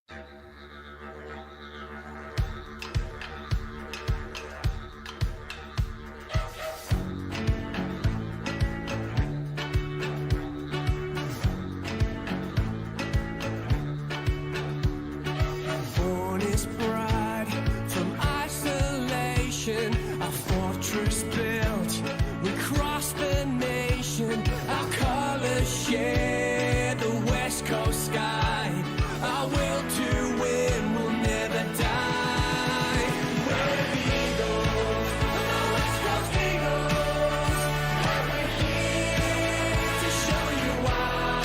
Born is pride from isolation, a fortress built, we cross the nation, our colours share the west coast sky, our will to win will never die. We're the Eagles, the West Coast Eagles, and we're here to show you why.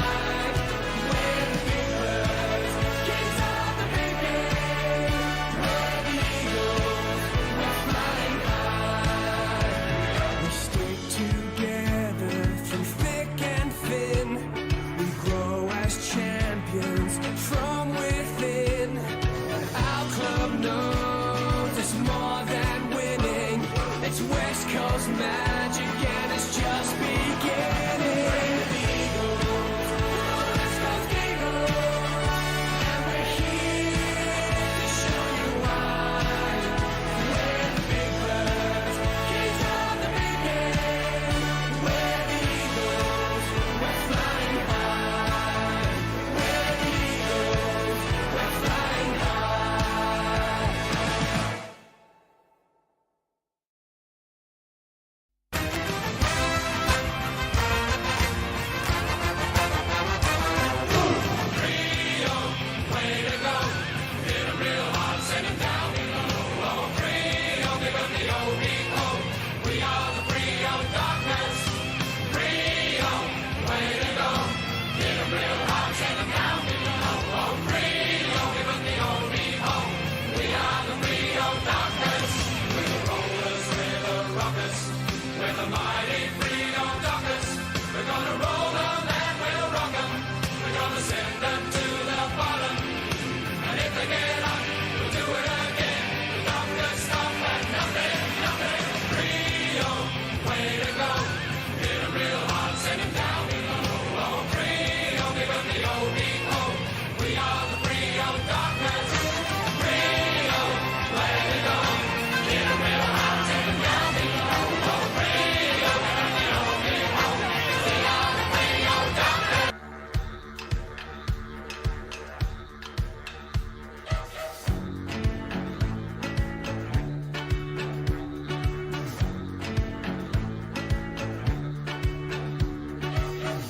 We're the big birds, kings of the big game. We're the Eagles, we're flying high. We stick together through thick and thin. We grow as champions from within. Our club knows it's more than winning. It's West Coast magic and it's just beginning. We're the Eagles, the West Coast Eagles, and we're here to show you why. We're the big birds, kings of the big game. We're the Eagles, we're flying high. We're the Eagles, we're flying high.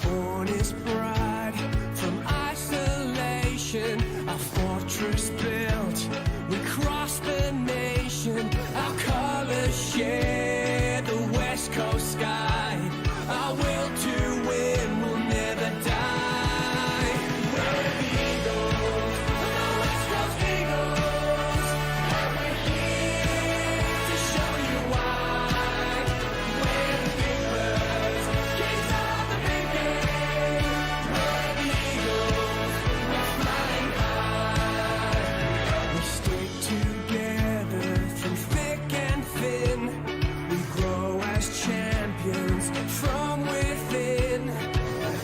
Born is pride from isolation, a fortress built, we cross the nation, our colours share the west coast sky, our will to win will never die. We're the Eagles, the West Coast Eagles, and we're here to show you why. We're the big birds, kings of the big game. We're the Eagles, we're flying high. We stick together through thick and thin. We grow as champions from within.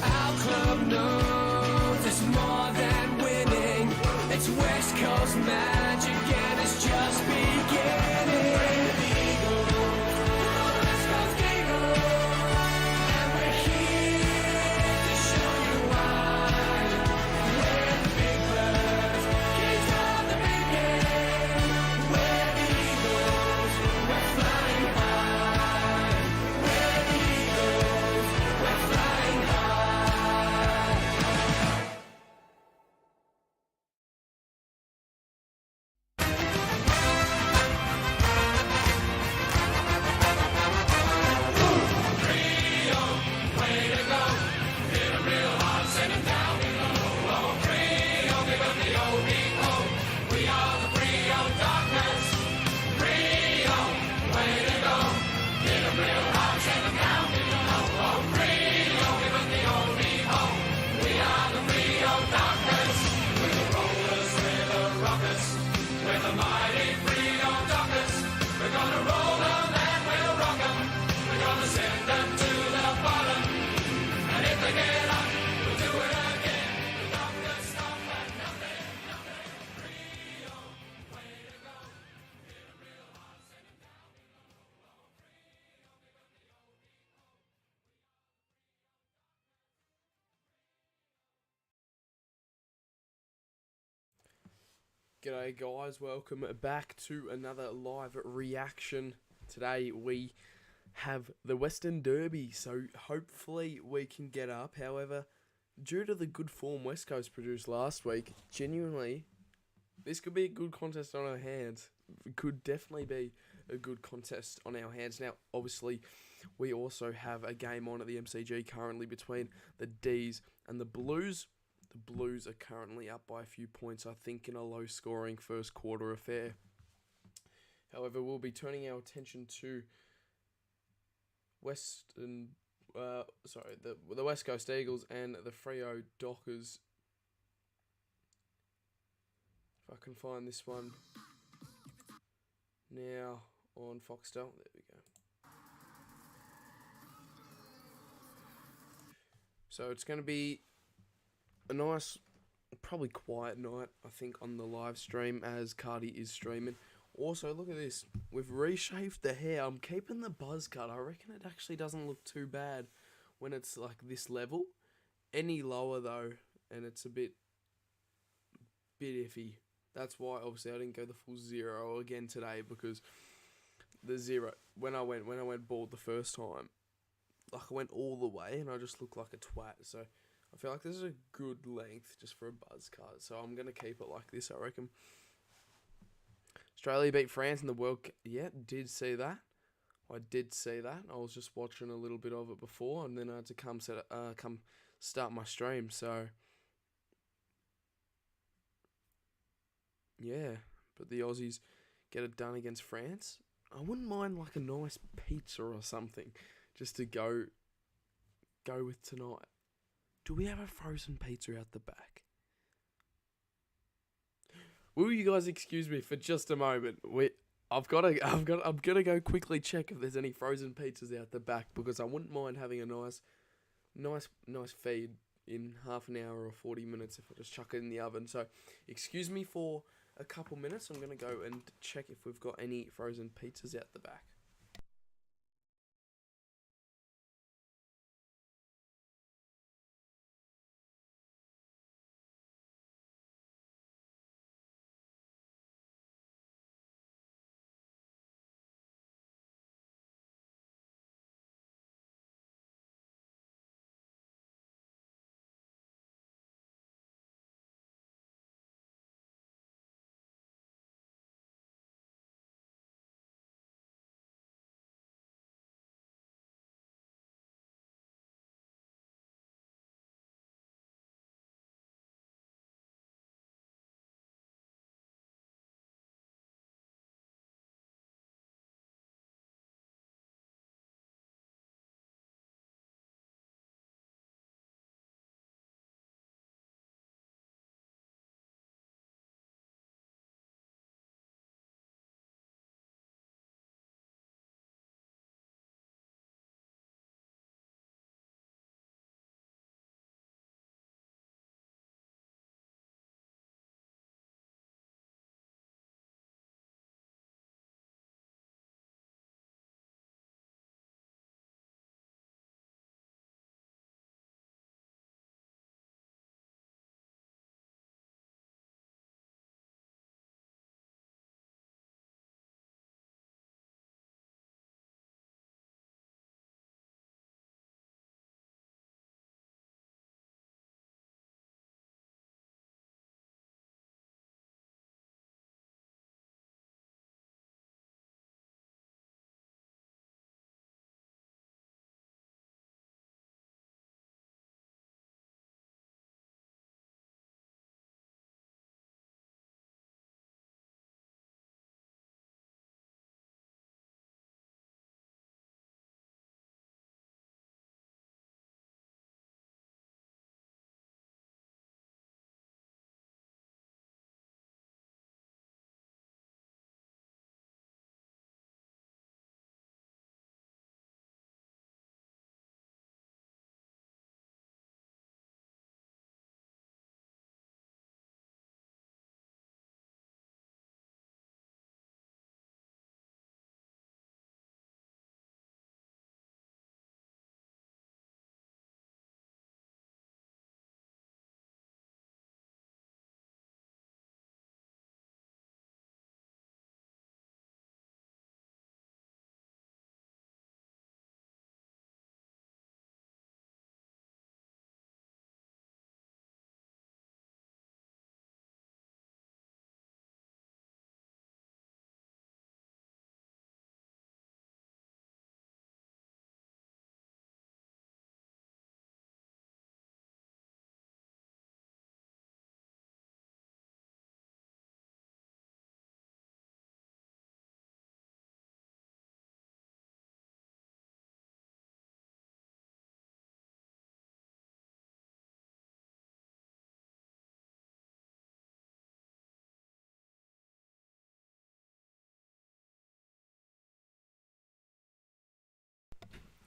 Our club knows it's more than winning. It's West Coast magic and it's just beginning. We're the Eagles, the West Coast Eagles, and we're here to show you why. We're the big birds, kings of the big game. We're the Eagles, we're flying high. We're the Eagles, G'day guys, welcome back to another live reaction. Today we have the Western Derby, so hopefully we can get up. However, due to the good form West Coast produced last week, genuinely, this could be a good contest on our hands. It could definitely be a good contest on our hands. Now, obviously, we also have a game on at the MCG currently between the D's and the Blues. The Blues are currently up by a few points, I think, in a low-scoring first quarter affair. However, we'll be turning our attention to the West Coast Eagles and the Freo Dockers. If I can find this one now on Foxtel, there we go. So it's going to be a nice, probably quiet night, I think, on the live stream as Cardi is streaming. Also, look at this. We've reshaped the hair. I'm keeping the buzz cut. I reckon it actually doesn't look too bad when it's like this level. Any lower though, and it's a bit iffy. That's why obviously I didn't go the full zero again today, because the zero when I went bald the first time, like I went all the way and I just looked like a twat. So I feel like this is a good length just for a buzz cut. So I'm gonna keep it like this, I reckon. Australia beat France in the World Cup. Yeah, did see that. I did see that. I was just watching a little bit of it before, and then I had to come start my stream. So yeah, but the Aussies get it done against France. I wouldn't mind like a nice pizza or something, just to go with tonight. Do we have a frozen pizza out the back? Will you guys excuse me for just a moment? I'm gonna go quickly check if there's any frozen pizzas out the back, because I wouldn't mind having a nice feed in half an hour or 40 minutes if I just chuck it in the oven. So, excuse me for a couple minutes. I'm gonna go and check if we've got any frozen pizzas out the back.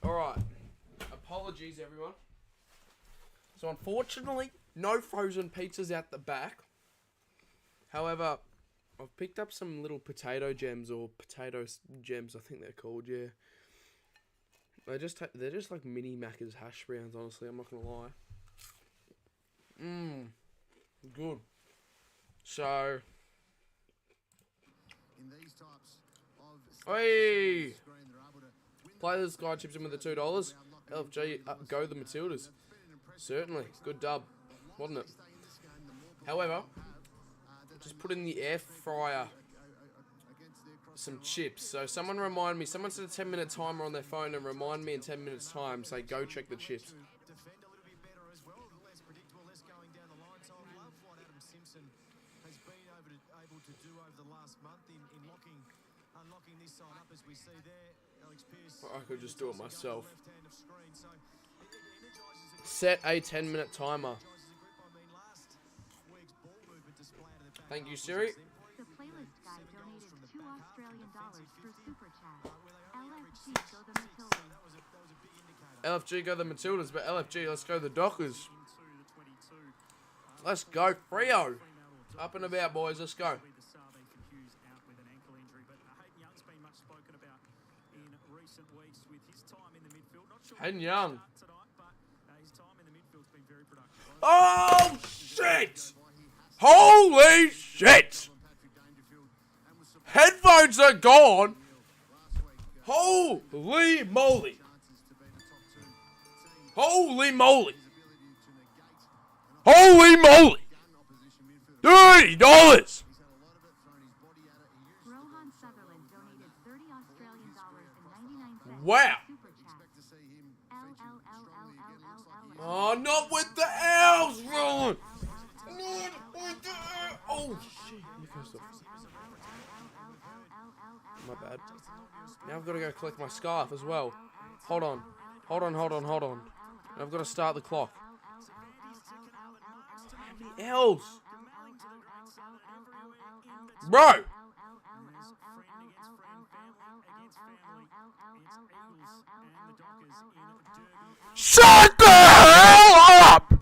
Alright. Apologies, everyone. So, unfortunately, no frozen pizzas out the back. However, I've picked up some little potato gems, or potato gems, I think they're called, yeah. They're just like mini Macca's hash browns, honestly, I'm not going to lie. Good. So... Hey! Players guy chips in with the $2. LFG, go the Matildas. Certainly, good dub, wasn't it? However, just put in the air fryer some chips. So someone remind me, someone set a 10-minute timer on their phone and remind me in 10 minutes time, say go check the chips. I could just do it myself. Set a 10-minute timer. Thank you, Siri. The playlist guy donated $2 through Super Chat. LFG go the Matildas. LFG go the Matildas, but LFG, let's go the Dockers. Let's go Freo. Up and about, boys. Let's go. Hayden Young. Oh, shit! Holy shit! Headphones are gone. Holy moly. Holy moly. Holy moly. $30. Rohan Sutherland donated $30 Wow. Super Chat. Oh, not with the L's, Roland. Not with the L's. Oh, shit. My bad. Now I've got to go collect my scarf as well. Hold on. Hold on. I've got to start the clock. How many L's? Bro! Shut the hell up!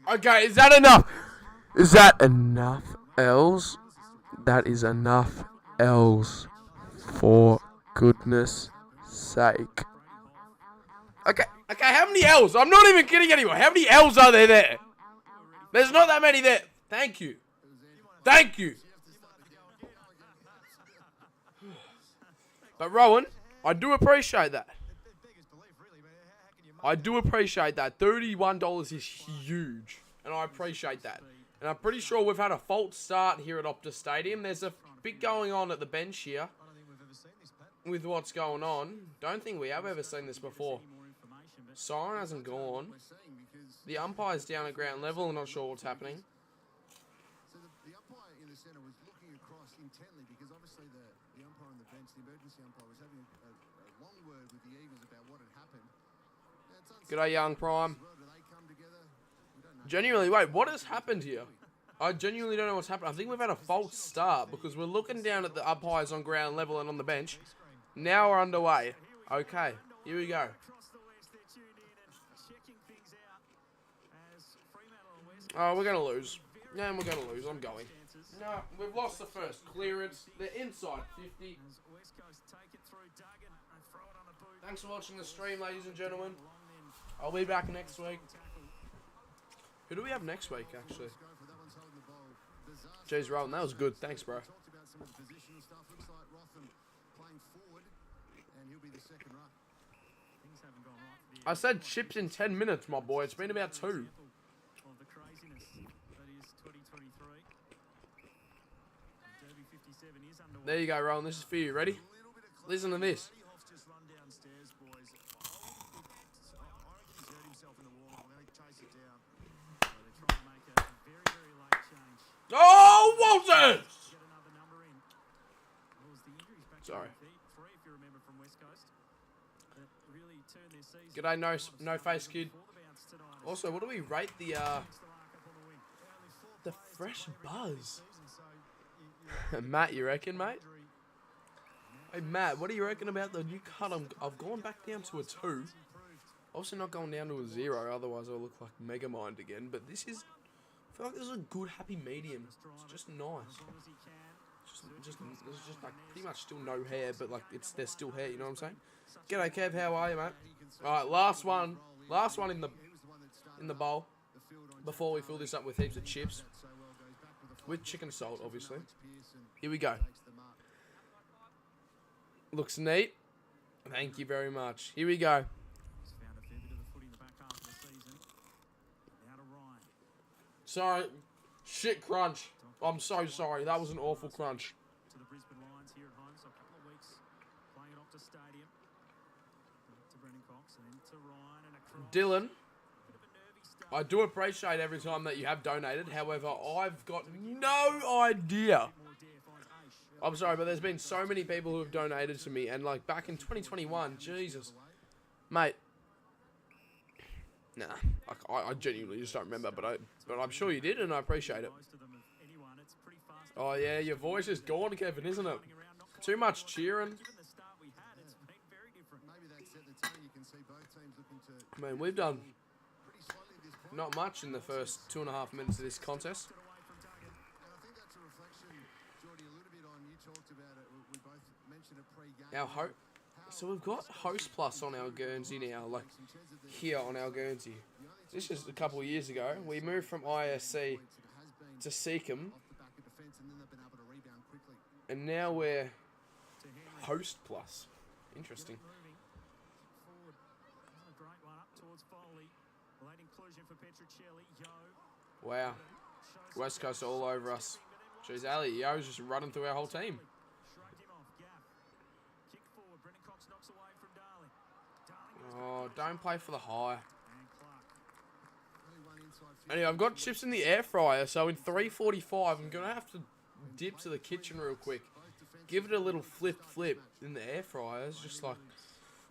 Okay, is that enough? Is that enough L's? That is enough L's. For goodness sake. Okay, how many L's? I'm not even kidding anymore. How many L's are there? There's not that many there. Thank you. But Rowan, I do appreciate that. $31 is huge. And I appreciate that. And I'm pretty sure we've had a false start here at Optus Stadium. There's a bit going on at the bench here. With what's going on. Don't think we have ever seen this before. Siren hasn't gone. The umpire's down at ground level. I'm not sure what's happening. So the umpire in the centre was looking across intently because obviously the umpire on the bench, the emergency umpire, was having a long word with the Eagles about what had happened. G'day, Young Prime. Genuinely, wait, what has happened here? I genuinely don't know what's happened. I think we've had a false start because we're looking down at the umpires on ground level and on the bench. Now we're underway. Okay, here we go. Oh, we're going to lose. Yeah, we're going to lose. I'm going. No, we've lost the first clearance. They're inside 50. Thanks for watching the stream, ladies and gentlemen. I'll be back next week. Who do we have next week, actually? Jeez, Rowan, that was good. Thanks, bro. I said chips in 10 minutes, my boy. It's been about 2. There you go, Rowan. This is for you. Ready? Listen to this. Oh, Walters! Sorry. G'day, no face kid. Also, what do we rate the fresh buzz? Matt, you reckon, mate? Hey, Matt, what do you reckon about the new cut? I've gone back down to a 2. Obviously not going down to a 0, otherwise I'll look like Megamind again. But this is, I feel like this is a good happy medium. It's just nice. There's just like pretty much still no hair, but like there's still hair. You know what I'm saying? G'day, Kev. How are you, mate? All right, last one in the bowl before we fill this up with heaps of chips with chicken salt, obviously. Here we go. Looks neat. Thank you very much. Here we go. Sorry. Shit crunch. I'm so sorry. That was an awful crunch. Dylan, I do appreciate every time that you have donated. However, I've got no idea. I'm sorry, but there's been so many people who have donated to me. And like back in 2021, Jesus. Mate. Nah, I genuinely just don't remember, but I'm sure you did, and I appreciate it. Oh yeah, your voice is gone, Kevin, isn't it? Too much cheering. I mean, we've done not much in the first 2.5 minutes of this contest. So we've got Host Plus on our Guernsey now, like here on our Guernsey. This is a couple of years ago. We moved from ISC to Seacom, and now we're Host Plus. Interesting. Wow. West Coast all over us. Jeez, Ali, Yo's just running through our whole team. Oh, don't play for the high. Anyway, I've got chips in the air fryer, so in 3:45, I'm going to have to dip to the kitchen real quick. Give it a little flip in the air fryer. It's just like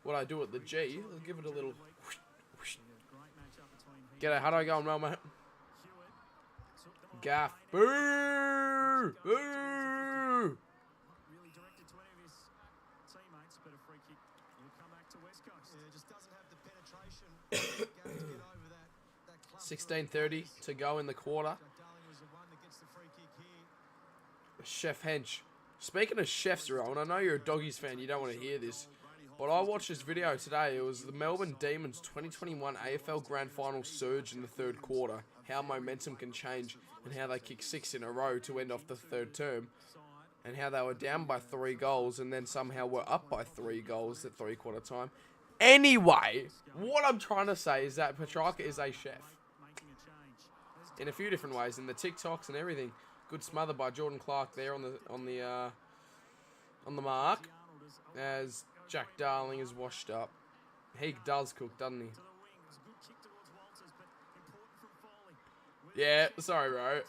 what I do at the G. I'll give it a little whoosh, whoosh. G'day, how do I go on, well, mate? Gaff. Boo! Boo! Really directed to any of his teammates, but a free kick will come back to West Coast. Yeah, just doesn't have the penetration to get over that 16:30 to go in the quarter. Chef Hench. Speaking of chefs, Rowan, I know you're a Doggies fan, you don't want to hear this, but I watched this video today. It was the Melbourne Demons 2021 AFL Grand Final surge in the third quarter, how momentum can change, and how they kicked 6 in a row to end off the third term, and how they were down by 3 goals and then somehow were up by 3 goals at three-quarter time. Anyway, what I'm trying to say is that Petrarca is a chef. In a few different ways, in the TikToks and everything. Good smother by Jordan Clark there on the mark, as Jack Darling is washed up. He does cook, doesn't he? Yeah, sorry, bro.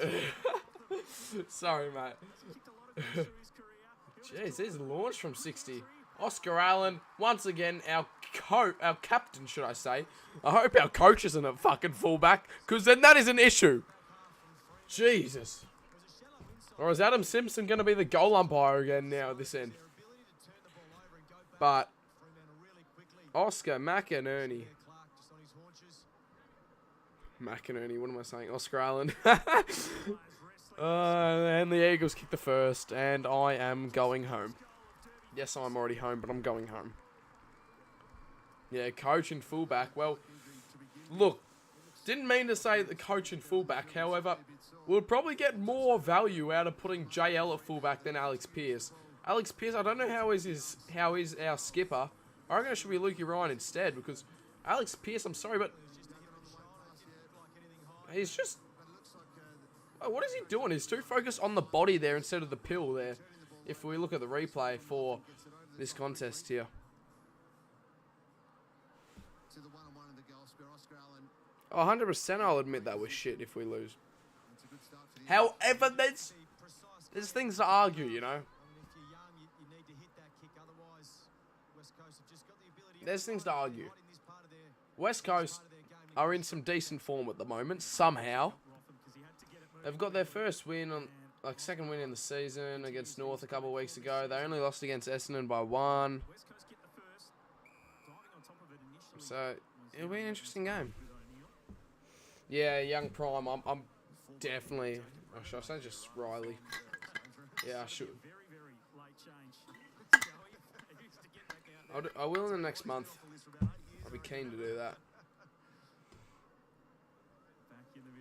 Sorry, mate. Jeez, he's launched from 60. Oscar Allen, once again, our captain, should I say. I hope our coach isn't a fucking fullback, because then that is an issue. Jesus. Or is Adam Simpson going to be the goal umpire again now at this end? But Oscar McInerney. McInerney, what am I saying? Oscar Allen. And the Eagles kick the first, and I am going home. Yes, I'm already home, but I'm going home. Yeah, coach and fullback. Well, look, didn't mean to say the coach and fullback. However, we'll probably get more value out of putting JL at fullback than Alex Pearce. Alex Pearce, I don't know how is our skipper. I reckon it should be Lukey Ryan instead, because Alex Pearce, I'm sorry, but he's just... Oh, what is he doing? He's too focused on the body there instead of the pill there, if we look at the replay for this contest here. Oh, 100% I'll admit that was shit if we lose. However, there's things to argue, you know. There's things to argue. West Coast are in some decent form at the moment, somehow. They've got their first win, second win in the season against North a couple of weeks ago. They only lost against Essendon by 1. So, it'll be an interesting game. Yeah, young prime. I'm definitely... Or should I say just Riley? Yeah, I should. I will in the next month. I'll be keen to do that.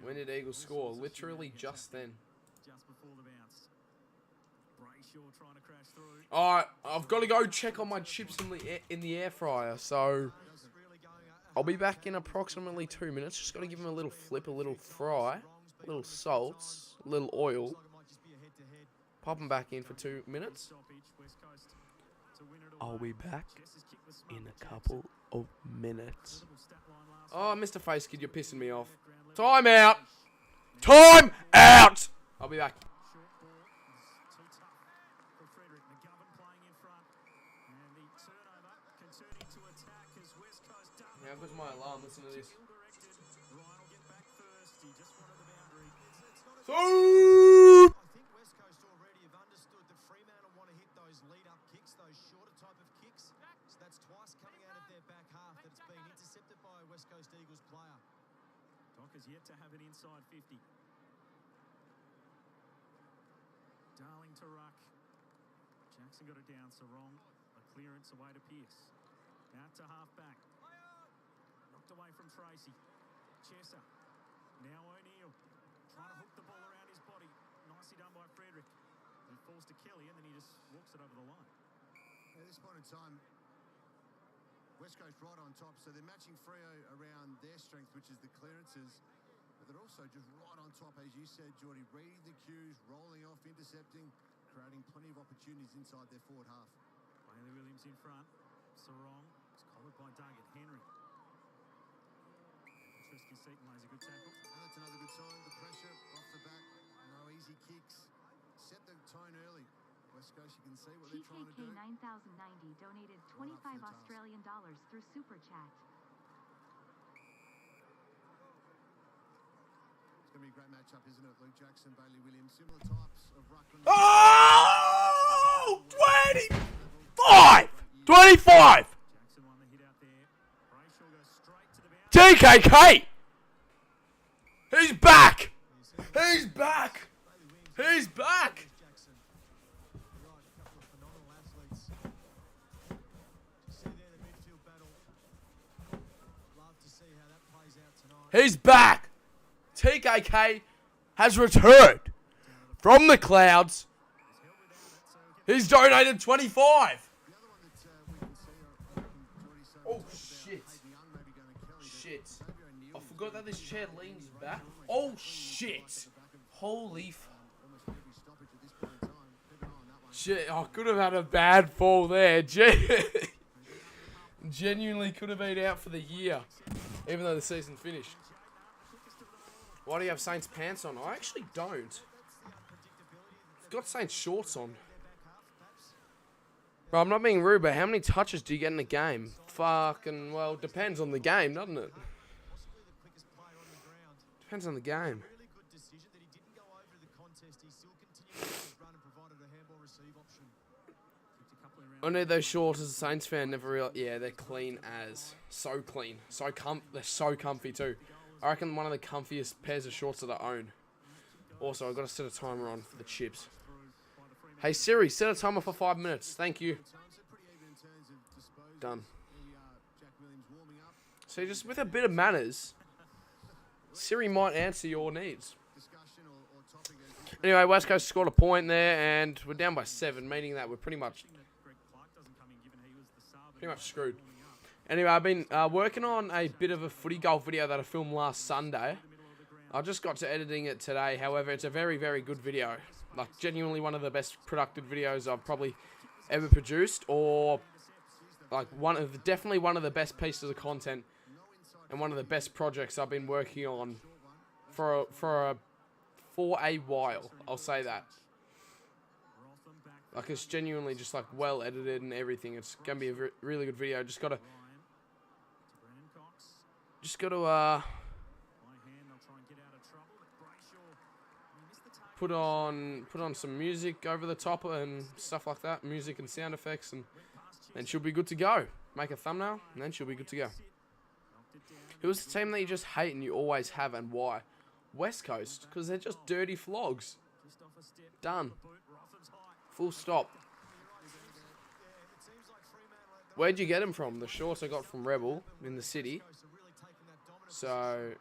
When did Eagles score? Literally just then. Alright, I've got to go check on my chips in the air fryer, so I'll be back in approximately 2 minutes. Just got to give them a little flip, a little fry, a little salt, a little oil. Pop them back in for 2 minutes. I'll be back in a couple of minutes. Oh, Mr. Face Kid, you're pissing me off. Time out! Time out! I'll be back. How good's my alarm? Listen to this. So I think West Coast already have understood that Fremantle want to hit those lead-up kicks, those shorter type of kicks. So that's twice coming out of their back half that it's been intercepted by a West Coast Eagles player. Docker's yet to have it inside 50. Darling to ruck. Jackson got it down, so wrong. A clearance away to Pearce. Out to half-back. Knocked away from Tracy. Chesser. Now O'Neill. Trying to hook the ball around his body. Nicely done by Frederick. It falls to Kelly and then he just walks it over the line. At this point in time, West Coast right on top, so they're matching Freo around their strength, which is the clearances, but they're also just right on top, as you said, Geordie, reading the cues, rolling off, intercepting, creating plenty of opportunities inside their forward half. Bailey Williams in front. Sarong. It's collared by Dugan. Henry. Trisky Seaton lays a good tackle. And that's another good sign. The pressure off the back, no easy kicks. Set the tone early. West Coast, you can see what they're trying to do. TKK 9090 donated 25 Australian dollars through Super Chat. It's going to be a great matchup, isn't it? Luke Jackson, Bailey Williams, similar types of ruckman. Oh! 25! 25! Jackson won the hit out there. Brayshaw goes straight to the TKK! boundary. He's back! He's back! He's back! Jackson. Right, a couple of phenomenal athletes. You see there the midfield battle. Love to see how that plays out tonight. He's back! TKK has returned from the clouds. He's donated 25. The other one that we can see, Oh, shit. Shit. I forgot that this chair leans back. Oh, shit. Holy shit. I could have had a bad fall there. Genuinely could have been out for the year, even though the season finished. Why do you have Saints pants on? I actually don't. I've got Saints shorts on. Bro, I'm not being rude, but how many touches do you get in a game? Fucking, well, depends on the game, doesn't it? Depends on the game. Really good decision that he didn't go over to the contest. He still continued his run and provided a handball receive option. Kicked a couple of rounds. I need those shorts as a Saints fan. Never realized. Yeah, they're clean as. So clean. They're so comfy too. I reckon one of the comfiest pairs of shorts that I own. Also, I've got to set a timer on for the chips. Hey Siri, set a timer for 5 minutes. Thank you. Done. See, just with a bit of manners, Siri might answer your needs. Anyway, West Coast scored a point there, and we're down by 7, meaning that we're pretty much screwed. Anyway, I've been working on a bit of a footy golf video that I filmed last Sunday. I just got to editing it today. However, it's a very, very good video. Like, genuinely one of the best productive videos I've probably ever produced, or like definitely one of the best pieces of content, and one of the best projects I've been working on for a while. I'll say that. Like, it's genuinely just like well edited and everything. It's gonna be a really good video. Just gotta just got to By hand, they'll try and get out of trouble. But Brayshaw, he missed the target. put on some music over the top and stuff like that, music and sound effects, and then she'll be good to go. Make a thumbnail, and then she'll be good to go. Who's the team that you just hate and you always have, and why? West Coast, because they're just dirty flogs. Done. Full stop. Where'd you get them from? The shorts I got from Rebel in the city. So,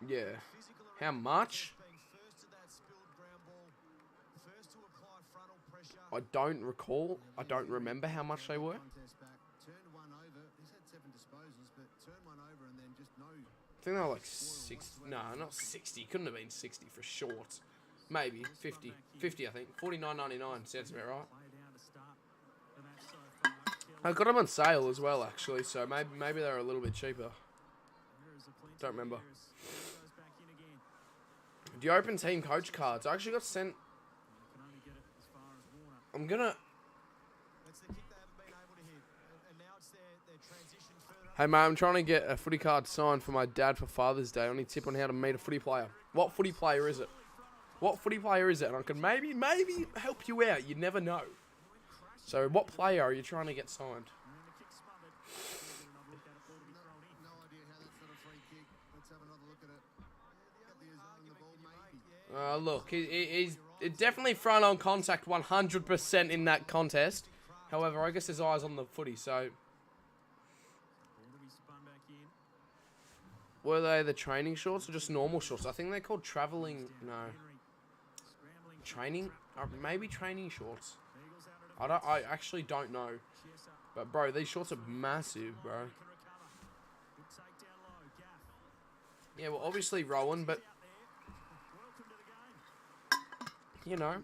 yeah. How much? I don't recall. I don't remember how much they were. I think they were like 60. No, not 60. Couldn't have been 60 for shorts. Maybe 50. 50, I think. $49.99 sounds about right. I got them on sale as well, actually. So maybe they were a little bit cheaper. Don't remember. Do you open team coach cards? I actually got sent. I'm gonna. Hey mate, I'm trying to get a footy card signed for my dad for Father's Day. Only tip on how to meet a footy player. What footy player is it? What footy player is it? And I can maybe help you out. You never know. So what player are you trying to get signed? Look, he's definitely front on contact 100% in that contest. However, I guess his eye's on the footy, so... Were they the training shorts or just normal shorts? I think they're called traveling... No. Training? Maybe training shorts. I actually don't know. But, bro, these shorts are massive, bro. Yeah, well, obviously Rowan, but... You know.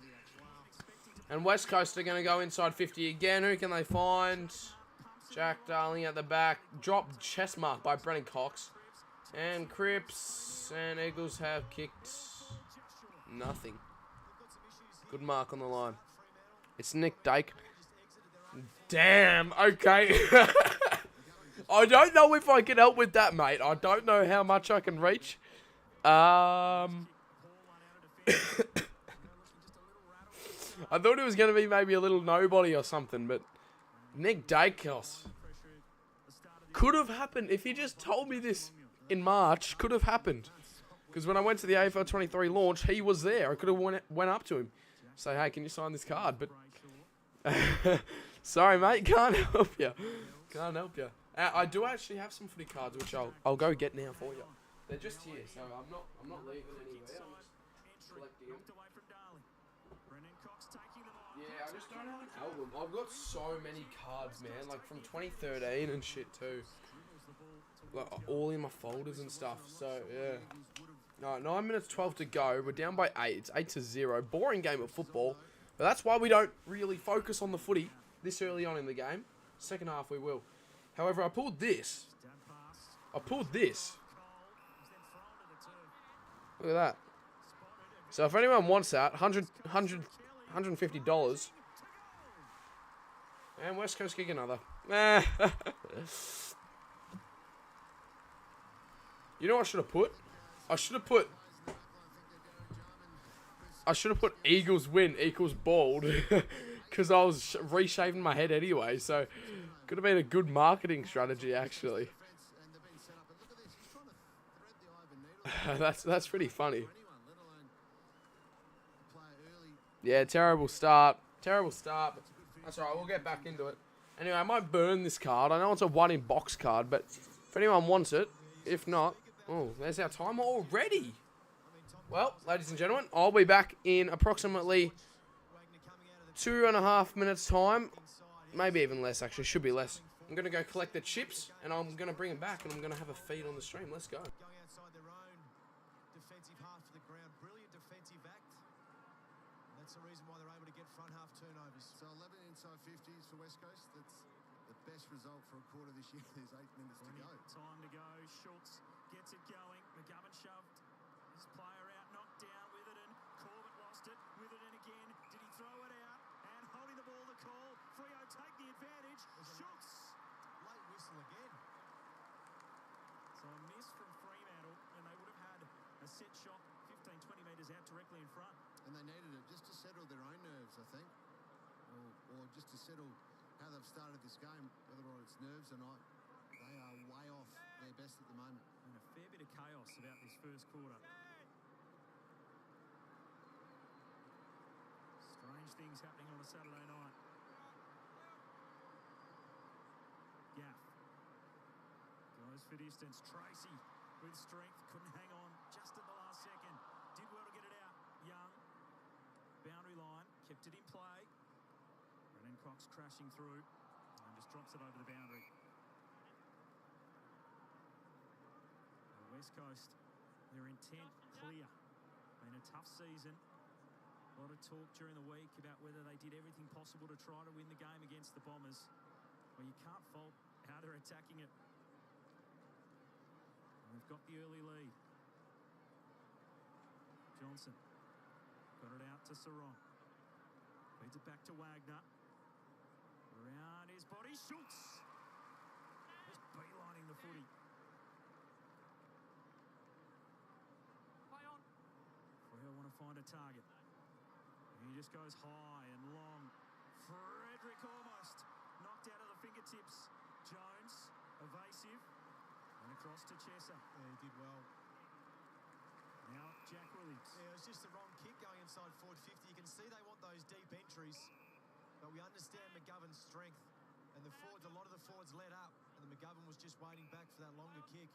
And West Coast are going to go inside 50 again. Who can they find? Jack Darling at the back. Drop chest mark by Brennan Cox. And Cripps and Eagles have kicked nothing. Good mark on the line. It's Nick Dake. Damn, okay. I don't know if I can help with that, mate. I don't know how much I can reach. I thought it was going to be maybe a little nobody or something, but Nick Dacos could have happened. If he just told me this in March, could have happened. Because when I went to the AFL 23 launch, he was there. I could have went up to him, say, hey, can you sign this card? But sorry, mate, can't help you. Can't help you. I do actually have some footy cards, which I'll go get now for you. They're just here, so I'm not leaving anywhere. I'm just collecting them. Yeah, I just don't have an album. I've got so many cards, man. Like from 2013 and shit too. Like all in my folders and stuff. So yeah. No, 9 minutes 12 to go. We're down by 8. It's 8-0. Boring game of football. But that's why we don't really focus on the footy this early on in the game. Second half we will. However, I pulled this. Look at that. So if anyone wants that, $150. And West Coast kick another. You know what I should have put? I should have put Eagles win equals bald. Because I was reshaving my head anyway. So could have been a good marketing strategy actually. That's pretty funny. Yeah, terrible start. That's alright, we'll get back into it. Anyway, I might burn this card. I know it's a 1-in-box card, but if anyone wants it, if not... Oh, there's our time already. Well, ladies and gentlemen, I'll be back in approximately 2.5 minutes time. Maybe even less, actually. Should be less. I'm going to go collect the chips, and I'm going to bring them back, and I'm going to have a feed on the stream. Let's go. That's the reason why they're able to get front half turnovers. So 11 inside 50s for West Coast. That's the best result for a quarter this year. There's 8 minutes to go. Time to go. Schultz gets it going. McGovern shoved his player out, knocked down with it, and Corbett lost it with it, and again. Did he throw it out? And holding the ball, the call. Freo take the advantage. Schultz. Late whistle again. So a miss set shot 15, 20 metres out directly in front. And they needed it just to settle their own nerves, I think. Or just to settle how they've started this game, whether or it's nerves or not. They are way off their best at the moment. And a fair bit of chaos about this first quarter. Strange things happening on a Saturday night. Gaff goes for distance. Tracy with strength, couldn't hang on just at the last second. Did well to get it out. Young, boundary line, kept it in play. Brennan Cox crashing through and just drops it over the boundary. The West Coast, their intent clear. Been a tough season. A lot of talk during the week about whether they did everything possible to try to win the game against the Bombers. Well, you can't fault how they're attacking it. And they've got the early lead. Johnson got it out to Sarong. Feeds it back to Wagner. Around his body, shoots. Just beelining the footy. Play on. Freo want to find a target. He just goes high and long. Frederick almost knocked out of the fingertips. Jones, evasive. And across to Chesser. Yeah, he did well. Now Jack Williams. Yeah, it was just the wrong kick going inside forward 50. You can see they want those deep entries, but we understand McGovern's strength. And the forwards, a lot of the forwards let up, and the McGovern was just waiting back for that longer kick.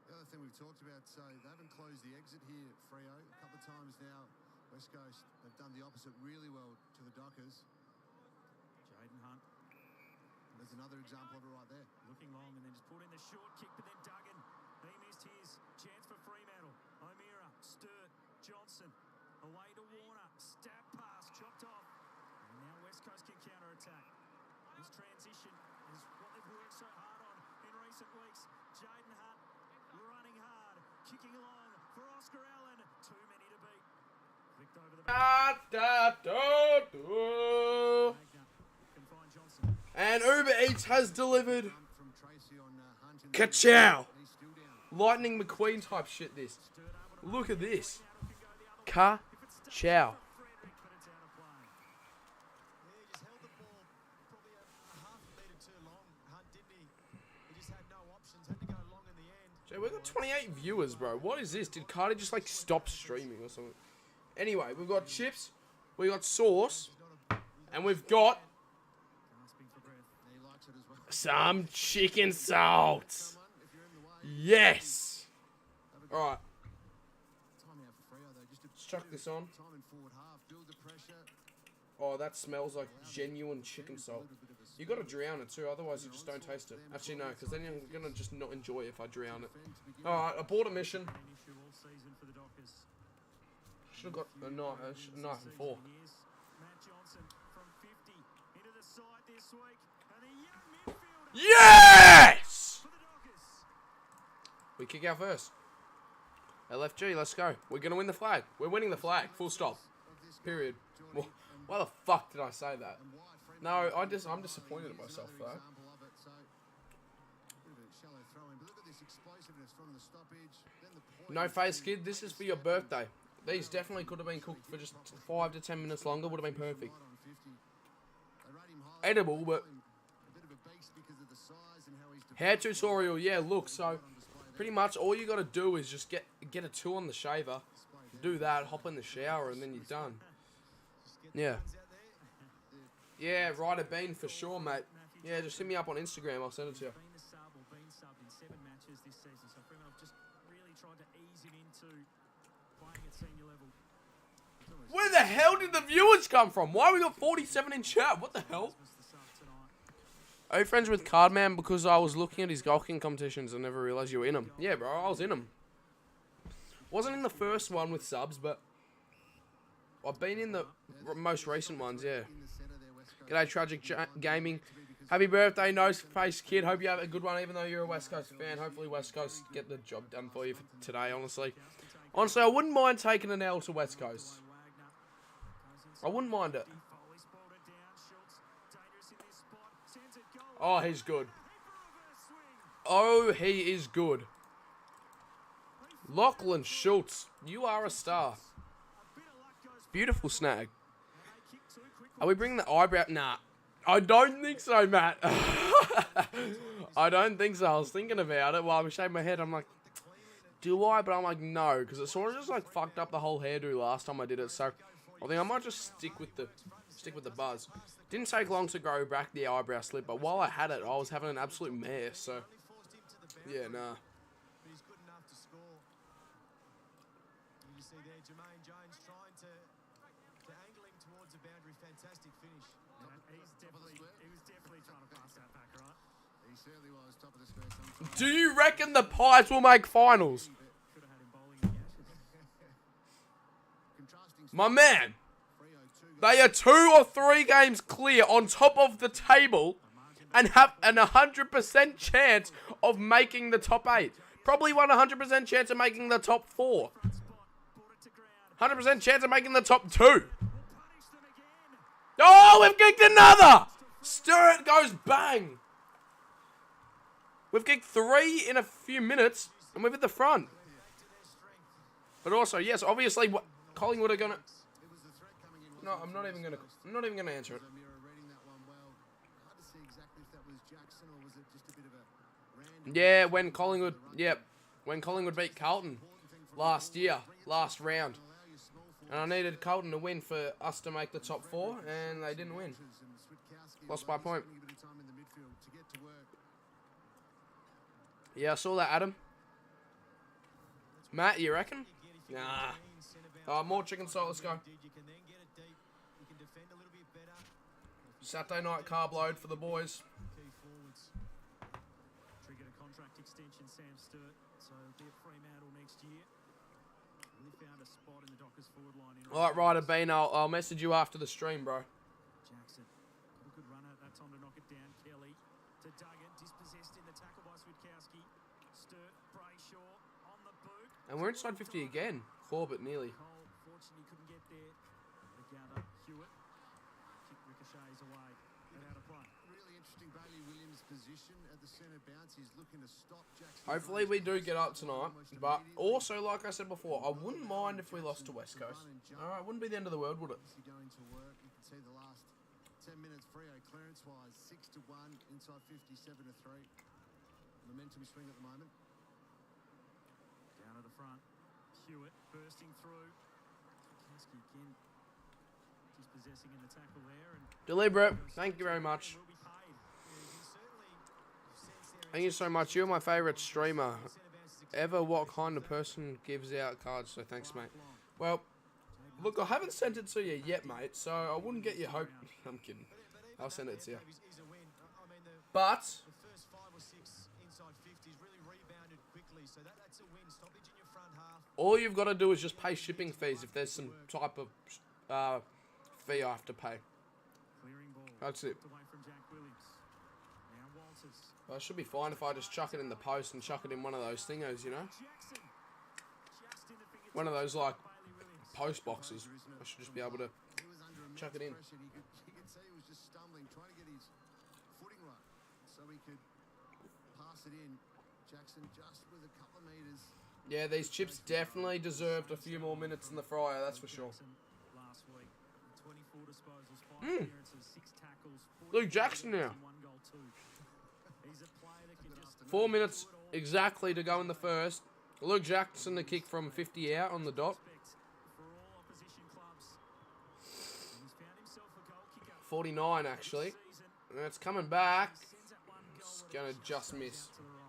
The other thing we've talked about, so they haven't closed the exit here, Freo. A couple of times now, West Coast have done the opposite really well to the Dockers. Jaden Hunt. There's another example of it right there. Looking long and then just put in the short kick, but then Duggan. He missed his chance for Fremantle. O'Meara, Sturt, Johnson. Away to Warner. Stab pass, chopped off. And now West Coast can counter-attack. This transition is what they've worked so hard on in recent weeks. Jaden Hunt running hard, kicking along for Oscar Allen. Too many to beat. Flicked over the back. Can find Johnson. And Uber Eats has delivered. From Tracy on Hunt in the Ka-chow. He's still down. Lightning McQueen type shit this. Look at this. Ka-chow. Frederick, but it's out of play. Yeah, he just held the ball probably a half a metre too long. Hunt, didn't he? He just had no options, had to go long in the end. Jay, we've got 28 viewers, bro. What is this? Did Cardi just like stop streaming or something? Anyway, we've got chips, we got sauce, and we've got Gasping for breath. He likes it as well. some chicken salt. Someone, if you're in the way, Yes. have a All right, time out for Freo, though. Just to let's chuck this on. time in forward half, build the pressure. Oh, that smells like genuine chicken salt. You got to drown it too, otherwise you just don't taste it. Actually, no, because then you're gonna just not enjoy it if I drown it. All right, abort a mission. An issue all season for the Dockers. Should have got a knife and fork. Matt Johnson from 50 into the side this week. And the young midfielder Yes! for the Dockers. We kick out first. LFG, let's go. We're gonna win the flag. We're winning the flag. Full stop. Period. Well, why the fuck did I say that? No, I'm disappointed in myself for that. No face, kid. This is for your birthday. These definitely could have been cooked for just 5 to 10 minutes longer. Would have been perfect. Edible, but hair tutorial. Yeah, look. So pretty much all you got to do is just get a 2 on the shaver. Do that. Hop in the shower, and then you're done. Yeah. Yeah, right a bean for sure, mate. Yeah, just hit me up on Instagram. I'll send it to you. Been the sub or been subbed in 7 matches this season. So Fremantle just really tried to ease him into playing at senior level. Where the hell did the viewers come from? Why we got 47 in chat? What the hell? Was the sub tonight. Are you friends with Cardman? Because I was looking at his golfing competitions and never realised you were in them. Yeah, bro, I was in them. Wasn't in the first one with subs, but I've been in the most recent ones, yeah. G'day, Tragic Gaming. Happy birthday, Nose Face Kid. Hope you have a good one, even though you're a West Coast fan. Hopefully West Coast get the job done for you for today, honestly. Honestly, I wouldn't mind taking an L to West Coast. I wouldn't mind it. Foley spoiled it down. Schultz dangerous in this spot. Sends it goal. Oh, he's good. Reverse swing. Oh, he is good. He Lachlan Schultz, you are a star. Beautiful snag. Are we bringing the eyebrow? Nah. I don't think so, Matt. I don't think so. I was thinking about it while I was shaking my head. I'm like, do I? But I'm like, no. Because it sort of just like fucked up the whole hairdo last time I did it. So I think I might just stick with the buzz. Didn't take long to grow back the eyebrow slip. But while I had it, I was having an absolute mess. So, yeah, nah. He's good enough to score. You see there, Jermaine Jones trying to angle him towards the boundary. Fantastic finish. He was definitely trying to pass that back, right? He certainly was top of the square sometimes. Do you reckon the Pies will make finals? Could have had him bowling in the ashes. Contrasting My man. Freo 2 They are 2 or 3 games clear on top of the table and have an 100% chance of making the top 8. Probably 100% chance of making the top 4. 100% chance of making the top 2. Oh, we've kicked another! Sturt goes bang. We've kicked 3 in a few minutes and we've hit the front. But also, yes, obviously, what Collingwood are gonna. No, I'm not even gonna answer it. Mirror reading that one well. Hard to see exactly if that was Jackson or was it just a bit of a random. Yeah, when Collingwood beat Carlton last round. And I needed Carlton to win for us to make the top 4, and they didn't win. Lost by a point. Yeah, I saw that, Adam. Matt, you reckon? Nah. More chicken salt, let's go. Saturday night carb load for the boys. Key forwards. Triggered a contract extension, Sam Sturt, so he'll be at Fremantle next year. Really found a spot in the Dockers forward line. Alright, Ryder Bean, I'll message you after the stream, bro. Jackson, got a good runner, that time to knock it down. Kelly to Duggan, dispossessed in the tackle by Switkowski. Sturt, Brayshaw on the boot. And we're inside 50 again. Corbett nearly. Cole, fortunately, couldn't get there. Together, Hewitt. Kick ricochets away and out of play. Really interesting Bailey Williams' position at the centre bounce. He's looking to stop Jackson. Hopefully we do get up tonight. But also, like I said before, I wouldn't mind if we lost to West Coast. Alright, wouldn't be the end of the world, would it? Is he going to work? You can see the last 10 minutes Freo clearance-wise, 6-1, inside 57-3. Momentum swing at the moment. Down at the front. Hewitt bursting through. Switkowski again. Dispossessing in the tackle there. And Deliberate. Thank you very much. will be paid. Thank you so much. You're my favourite streamer ever. What kind of person gives out cards? So thanks, mate. Well, look, I haven't sent it to you yet, mate. So I wouldn't get your hope. I'm kidding. I'll send it to you. But The first 5 or 6 inside 50s really rebounded quickly, so that's a win. Stoppage in your front half. all you've got to do is just pay shipping fees if there's some type of fee I have to pay. Clearing ball. That's it. Away from Jack Williams. Now Walters. Well, it should be fine if I just chuck it in the post and chuck it in one of those thingos, you know? Jackson. Just in the fingertips One of those, like, of Bailey Williams. post boxes. I should just be able to He was under immense chuck it in. pressure. You could see he was just stumbling, trying to get his footing right so he could pass it in. Jackson just with a couple of metres. Yeah, these chips definitely deserved a few more minutes in the fryer, that's for sure. Jackson last week. 24 disposals, 5 Mm. clearances, 6 tackles. Luke Jackson now. 1 goal too. He's a player that can just 4 minutes exactly to go in the first. Luke Jackson to kick from 50 out on the dot. respect for all opposition clubs. And he's found himself a goal kicker 49 actually. this season. And it's coming back. Sends that 1 goal, It's but gonna it just goes miss. out to the right.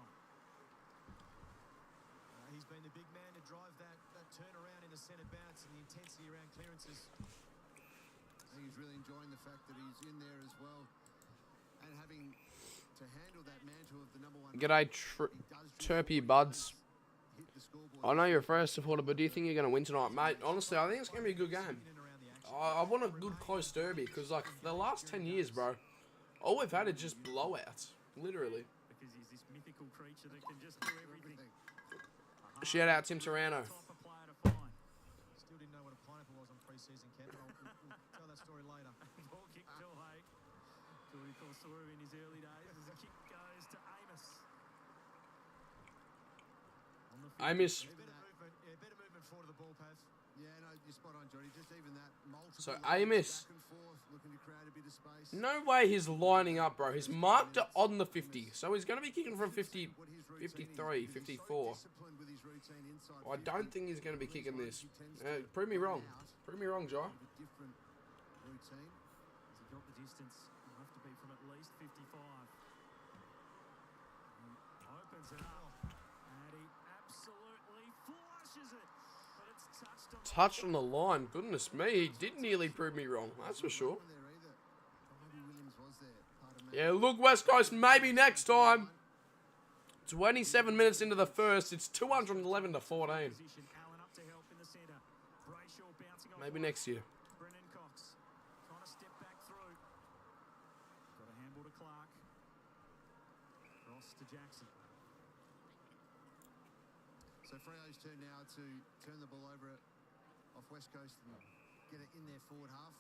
He's been the big man to drive that turnaround in the centre bounce and the intensity around clearances. I think he's really enjoying the fact that he's in there as well and having to handle that mantle of the number 1. G'day, Terpy Buds. Hit the scoreboard. I know you're a Freo supporter, but do you think you're going to win tonight? Mate, honestly, I think it's going to be a good game. I want a good close derby, because, like, for the last 10 years, bro, all we've had is just blowouts. Literally. Because he's this mythical creature that can just do everything. Shout out Tim Serrano. Type of player to find. Still didn't know what a pineapple was on pre-season camp, but we'll tell that story later. Ball kick Phil Hay. Who we call saw him in his early days as the kick goes to Amos. On the field, Amos. they better move Paul Pav. Yeah, no, you're spot on, Johnny. Just even that multiple So legs Amos. back and forth, looking to create a bit of space. No way he's lining up, bro. He's marked it on the 50. So he's going to be kicking from 50, What his routine is, 53, because he's 54. so disciplined with his routine inside I 50. don't think he's going to be kicking These this. ones he tends to Prove me wrong. run out Prove me wrong, Jai. with a different routine. As he got the distance, it'll have to be from at least 55. He opens it up, and he absolutely flushes it. But it's touched on Touched on the line. Goodness me, he did nearly prove me wrong. That's for sure. There either. Maybe Williams was there. Part of Yeah, look, West Coast, maybe next time. 27 minutes into the first, it's 211 to 14. position. Allen up to help in the centre. Brayshaw bouncing off Maybe one. next year. Brennan Cox trying to step back through. Got a handball to Clark. Cross to Jackson. So Freo's turn now to turn the ball over off West Coast and get it in their forward half.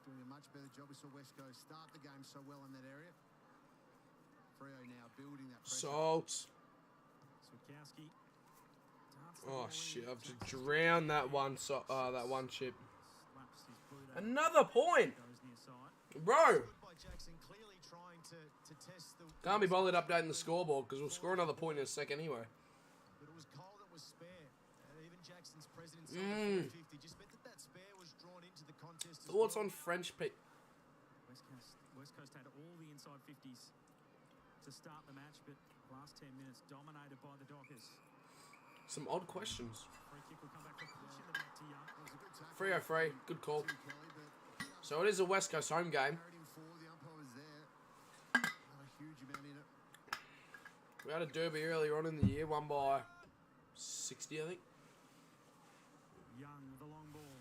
Doing a much better job. We saw West Coast start the game so well in that area. Freo now building that pressure. Salts. Switkowski. Oh shit! I've just drowned that one. That one chip. Slaps his boot out. Another point, Goes near side. bro. Good by Jackson, clearly trying to test the... Can't be bothered updating the scoreboard because we'll score another point in a second anyway. But it was Cole that was spare. And even Jackson's presence on the 50 just meant that that spare was drawn into the contest as Thoughts well. on French Pete? West Coast had all the inside 50s to start the match, but last 10 minutes dominated by the Dockers. Some odd questions. Free kick will come back for push in the back to Young. It was a good tackle. Freo free. Good call. to Kelly, but So it is a West Coast home game. carried him forward. The umpire was there. Not a huge amount in it. We had a derby earlier on in the year, won by 60, I think. Young with the long ball.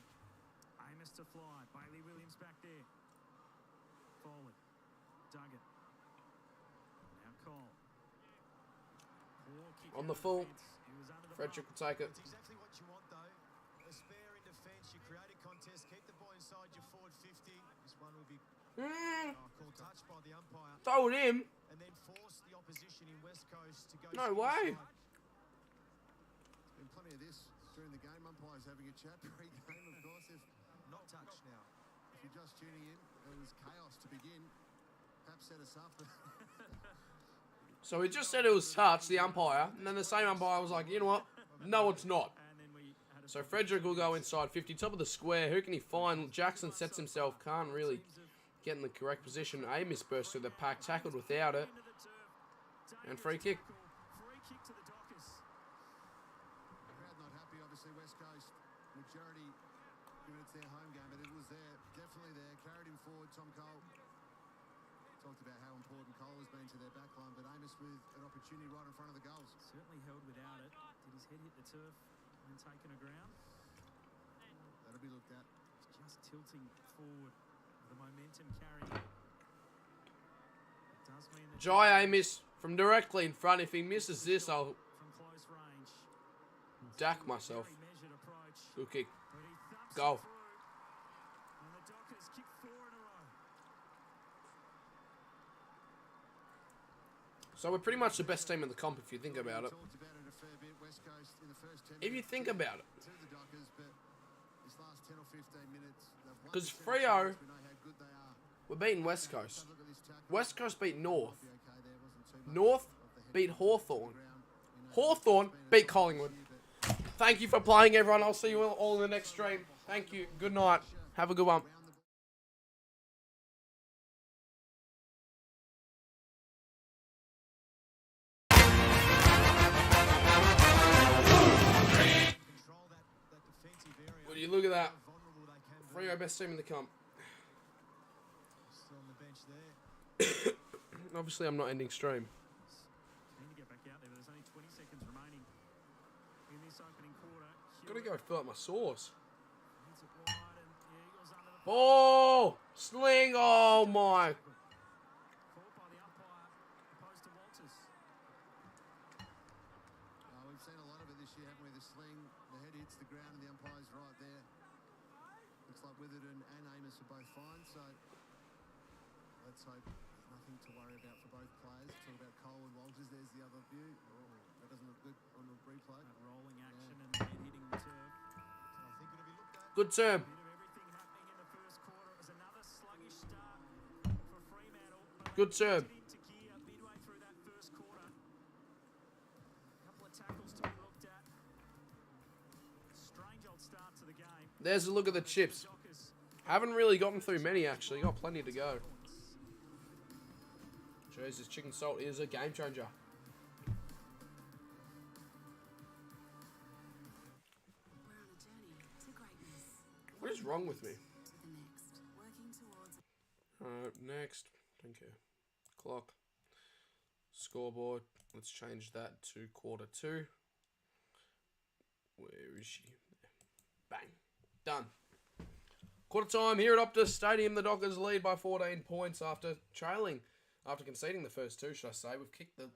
Amos to fly. Bailey Williams back there. Foley. Duggan. Now Cole. Poor kick On out the of full. defence. He was under the Frederick mark. will take it. It's exactly what you want, though. A spare in defence, you create a contest, keep the ball inside your forward 50. This one will be called touch by the umpire. Told him. And then force the opposition in West Coast to go... No side way. side. There's been plenty of this during the game. Umpires having a chat pre-game, of course. If Not touch now. you're just tuning in, it was chaos to begin. Perhaps set us up. So he just said it was touch, the umpire, and then the same umpire was like, you know what? No, it's not. And then we had a So Frederick will go inside 50, top of the square. Who can he find? Jackson sets himself, can't really get in the correct position. Amos burst through the pack, tackled without it, into the turf. and free kick. Free kick to the Dockers. Crowd not happy, obviously, West Coast. Majority, given it's their home game, but it was there, definitely there. Carried him forward, Tom Cole. Talked about how important Cole has been to their backline, but Amos with an opportunity right in front of the goals. Certainly held without it. Did his head hit the turf when taken to ground? That'll be looked at. He's just tilting forward. The momentum carrying. It does mean that Jai Amos from directly in front. If he misses this, I'll from close range. dack myself. Very measured approach. Good kick. But he thumps Goal. it through. And the Dockers kick 4 in a row. So we're pretty much the best team in the comp if you think about it. Talked about it a fair bit. West Coast in the first 10 If you minutes think about it. to the Dockers, but this last 10 or 15 minutes, they've won 'Cause the set of Freo- shots. We know how good they are. We're beating West Coast. Have a look at this tackle. West Coast beat North. Be okay there, wasn't too much North of the heavy beat Hawthorn. ground. We know Hawthorn it's been a beat tough Collingwood. year, but Thank you for playing, everyone. I'll see you all in the next stream. Thank you. Good night. Have a good one. round the Control that defensive area. Would you look at that? How vulnerable they can be. Freo best team in the comp. Still on the bench there. Obviously, I'm not ending stream. Keen to get back out there, but there's only 20 seconds remaining in this opening quarter. Gotta go fill up my sauce. Hits it wide, and the Eagles under the Oh, sling. Oh my. called by the umpire, opposed to Walters. We've seen a lot of it this year, haven't we? The sling, the head hits the ground, and the umpire's right there. Looks like Witherden and Amos are both fine, so let's hope there's nothing to worry about for both players. Talk about Cole and Walters. There's the other view. Oh, that doesn't look good on the replay. That rolling action and the head hitting the turf. Good term. Bit of everything happening in the first quarter. It was another sluggish start for Fremantle. But Good they term. kicked it into gear midway through that first quarter. A couple of tackles to be looked at. Strange old start to the game. There's a look at the chips. Dockers. Haven't really gotten through many, actually. Got plenty to go. Jesus, chicken salt is a game changer. We're on a journey to greatness. What is wrong with me? To the next. Working towards Next. Thank you. Clock. Scoreboard. Let's change that to quarter 2. Where is she? Bang. Done. Quarter time here at Optus Stadium. The Dockers lead by 14 points after conceding the first 2, should I say. We've kicked the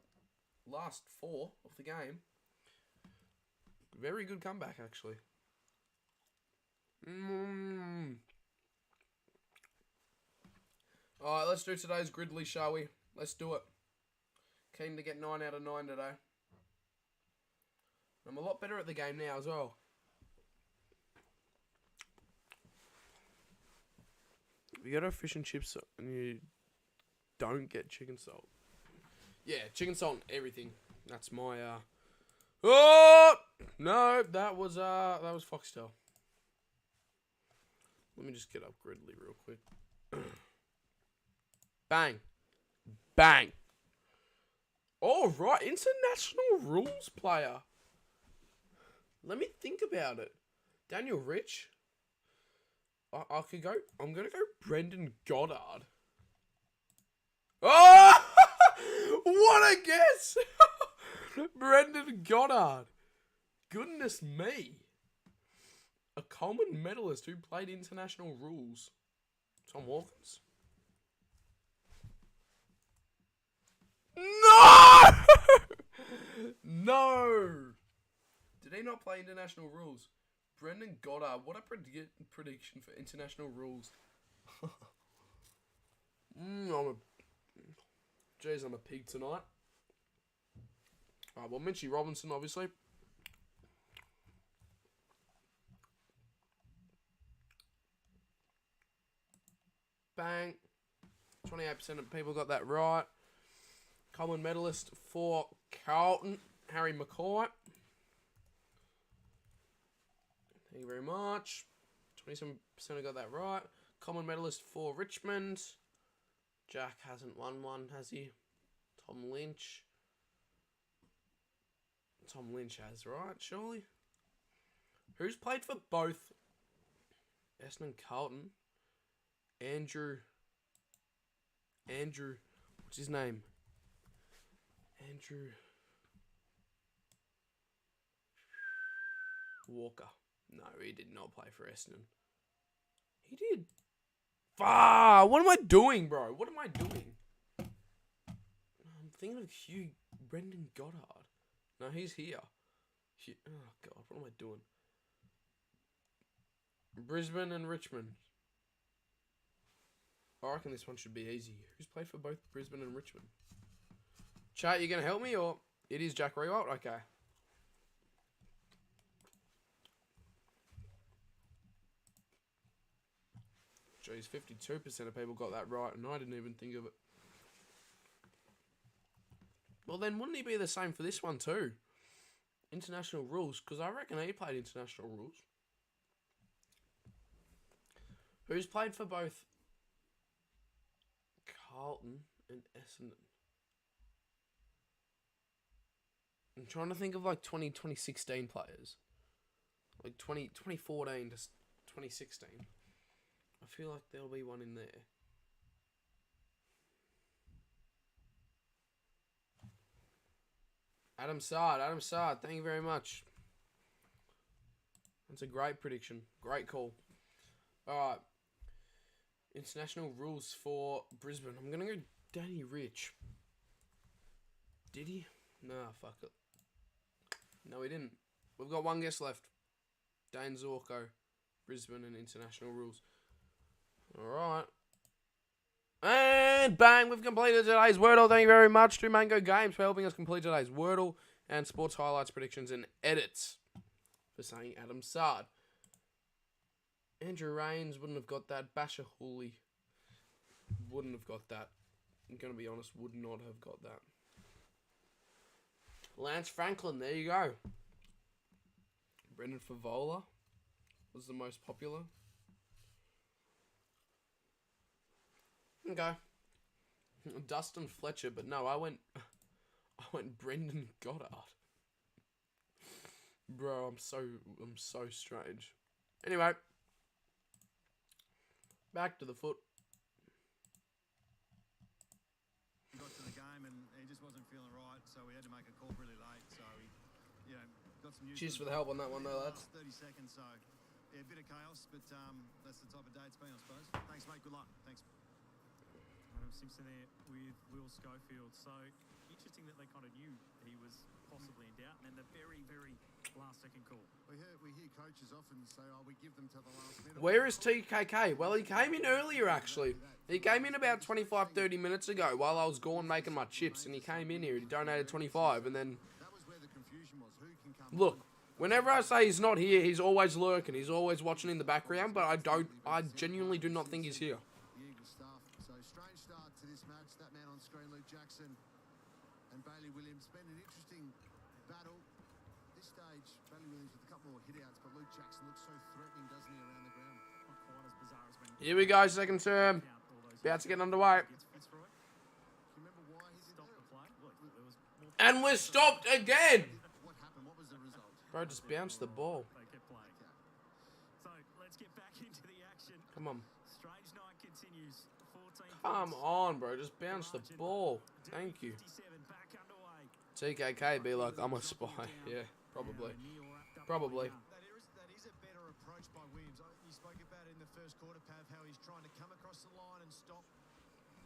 last 4 of the game. Very good comeback, actually. Alright, let's do today's Gridley, shall we? Let's do it. Keen to get 9 out of 9 today. I'm a lot better at the game now as well. You go to fish and chips and you don't get chicken salt. Yeah, chicken salt and everything. That's my Oh no, that was Foxtel. Let me just get up Gridley real quick. Bang. Bang. All right, international rules player. Let me think about it. Daniel Rich. I could go. I'm gonna go Brendan Goddard. Oh, what a guess! Brendan Goddard. Goodness me. A Coleman medalist who played international rules. Tom Hawkins. No! No! Did he not play international rules? Brendan Goddard. What a prediction for international rules. I'm a pig tonight. Alright, well, Mitchie Robinson, obviously. Bang. 28% of people got that right. Coleman medalist for Carlton, Harry McCoy. Thank you very much. 27% have got that right. Common medalist for Richmond. Jack hasn't won one, has he? Tom Lynch. Tom Lynch has, right? Surely. Who's played for both Essendon and Carlton? Andrew. What's his name? Andrew Walker. No, he did not play for Essendon. He did. What am I doing, bro? What am I doing? I'm thinking of Brendan Goddard. No, he's here. Oh, God, what am I doing? Brisbane and Richmond. I reckon this one should be easy. Who's played for both Brisbane and Richmond? Chat, you going to help me, or it is Jack Riewoldt? Okay. Jeez, 52% of people got that right, and I didn't even think of it. Well, then wouldn't he be the same for this one too? International rules, because I reckon he played international rules. Who's played for both Carlton and Essendon? I'm trying to think of like 2016 players. Like 2014 to 2016. I feel like there'll be one in there. Adam Sard, thank you very much. That's a great prediction. Great call. Alright. International rules for Brisbane. I'm going to go Danny Rich. Did he? Nah, fuck it. No, he didn't. We've got one guess left. Dane Zorko. Brisbane and international rules. Alright. And bang, we've completed today's Wordle. Thank you very much to Mango Games for helping us complete today's Wordle and sports highlights, predictions, and edits for saying Adam Sard. Andrew Rains wouldn't have got that. Basher Hooley wouldn't have got that. I'm going to be honest, would not have got that. Lance Franklin, there you go. Brendan Favola was the most popular. Okay. Dustin Fletcher, but no, I went Brendan Goddard. Bro, I'm so strange. Anyway, back to the foot. He got to the game and he just wasn't feeling right, so we had to make a call really late. So he, got some news. Cheers for the help on that one, though, lads. 30 seconds, so yeah, a bit of chaos, but that's the type of day it's been, I suppose. Thanks, mate. Good luck. Thanks. Adam Simpson there with Will Schofield. So interesting that they kind of knew he was possibly in doubt, and then the very, very last second call. We hear coaches often say, "Oh, we give them to the last minute." Where is TKK? Well, he came in earlier, actually. He came in about 25, 30 minutes ago while I was gone making my chips, and he came in here. He donated 25, and then... That was where the confusion was. Who can come? Look, whenever I say he's not here, he's always lurking. He's always watching in the background, but I genuinely do not think he's here. The Eagles staff. So strange start to this match. That man on screen, Luke Jackson, and Bailey Williams. Been an interesting battle. This stage, Bailey Williams with a couple more hit outs, but Luke Jackson looks so threatening, doesn't he, around the ground? Not quite as bizarre as when Here we go, second term. About to get underway. gets Fitzroy. Do you remember why he did Stop that? the play. Look, there was more And we're stopped again. What happened? What was the result? Bro, just bounced the ball. they kept playing. So let's get back into the action. Come on. Strange night continues. 14 Come points. on, bro. Just bounce the ball. Thank you. 57 back underway. TKK be like, I'm a spy. Yeah, probably. Probably. That is a better approach by Williams. You spoke about it in the first quarter, Pav, how he's trying to come across the line and stop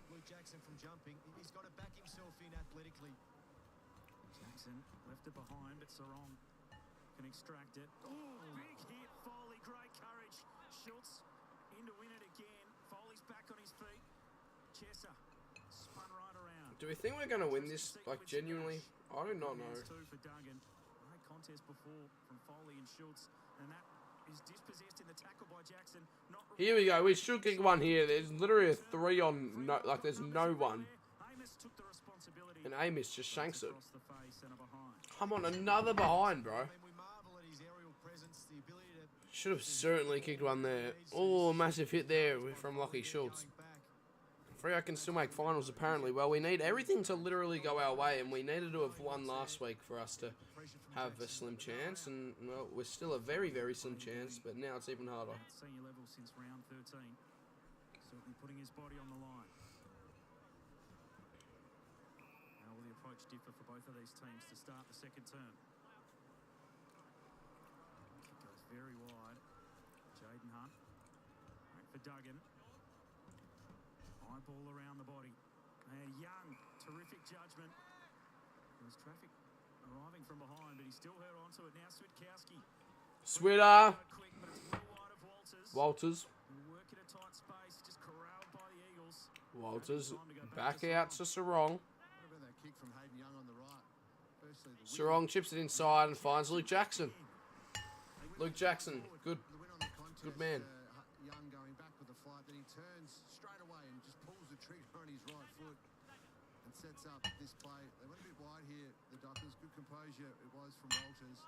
Luke Jackson from jumping. He's got to back himself in athletically. Jackson left it behind, but Sarong can extract it. Oh, big hit. Foley, great courage. Schultz in to win it again. Foley's back on his feet. Chesser spun right around. Do we think we're going to win this, like, genuinely? I do not know. Hands two for Duggan. Great contest before from Foley and Schultz, and that is dispossessed in the tackle by Jackson. Not Here we go. We should kick one here. There's literally a 3 on, no, like, there's no one. Amos took the responsibility. And Amos just shanks it. Across the face and a behind. Come on, another behind, bro. I mean, we marvel at his aerial presence, the ability to Should have certainly kicked one there. Oh, massive hit there from Lockie Schultz. going back. Freo can still make finals, apparently. Well, we need everything to literally go our way, and we needed to have won last week for us to have a slim chance. And, well, we're still a very, very slim chance, but now it's even harder. At senior level since round 13. Certainly putting his body on the line. How will the approach differ for both of these teams to start the second term? Kick goes very wide. Jaden Hunt. Back for Duggan. High ball around the body. And Young, terrific judgment. There was traffic arriving from behind, but he still held onto it. Now Switkowski. Switter. Quick, but it's well wide of Walters. Walters. Work in a tight space, just corralled by the Eagles. Walters. Back out to Sarong. What about that kick from Hayden Young on the right? Firstly, the Sarong chips it inside and finds Luke Jackson. Luke Jackson. Good. The win on the contest, Good man. Young going back with the fight, then he turns straight away and just pulls the trigger on his right foot and sets up this play. They went a bit wide here, the Dockers. Good composure it was from Walters.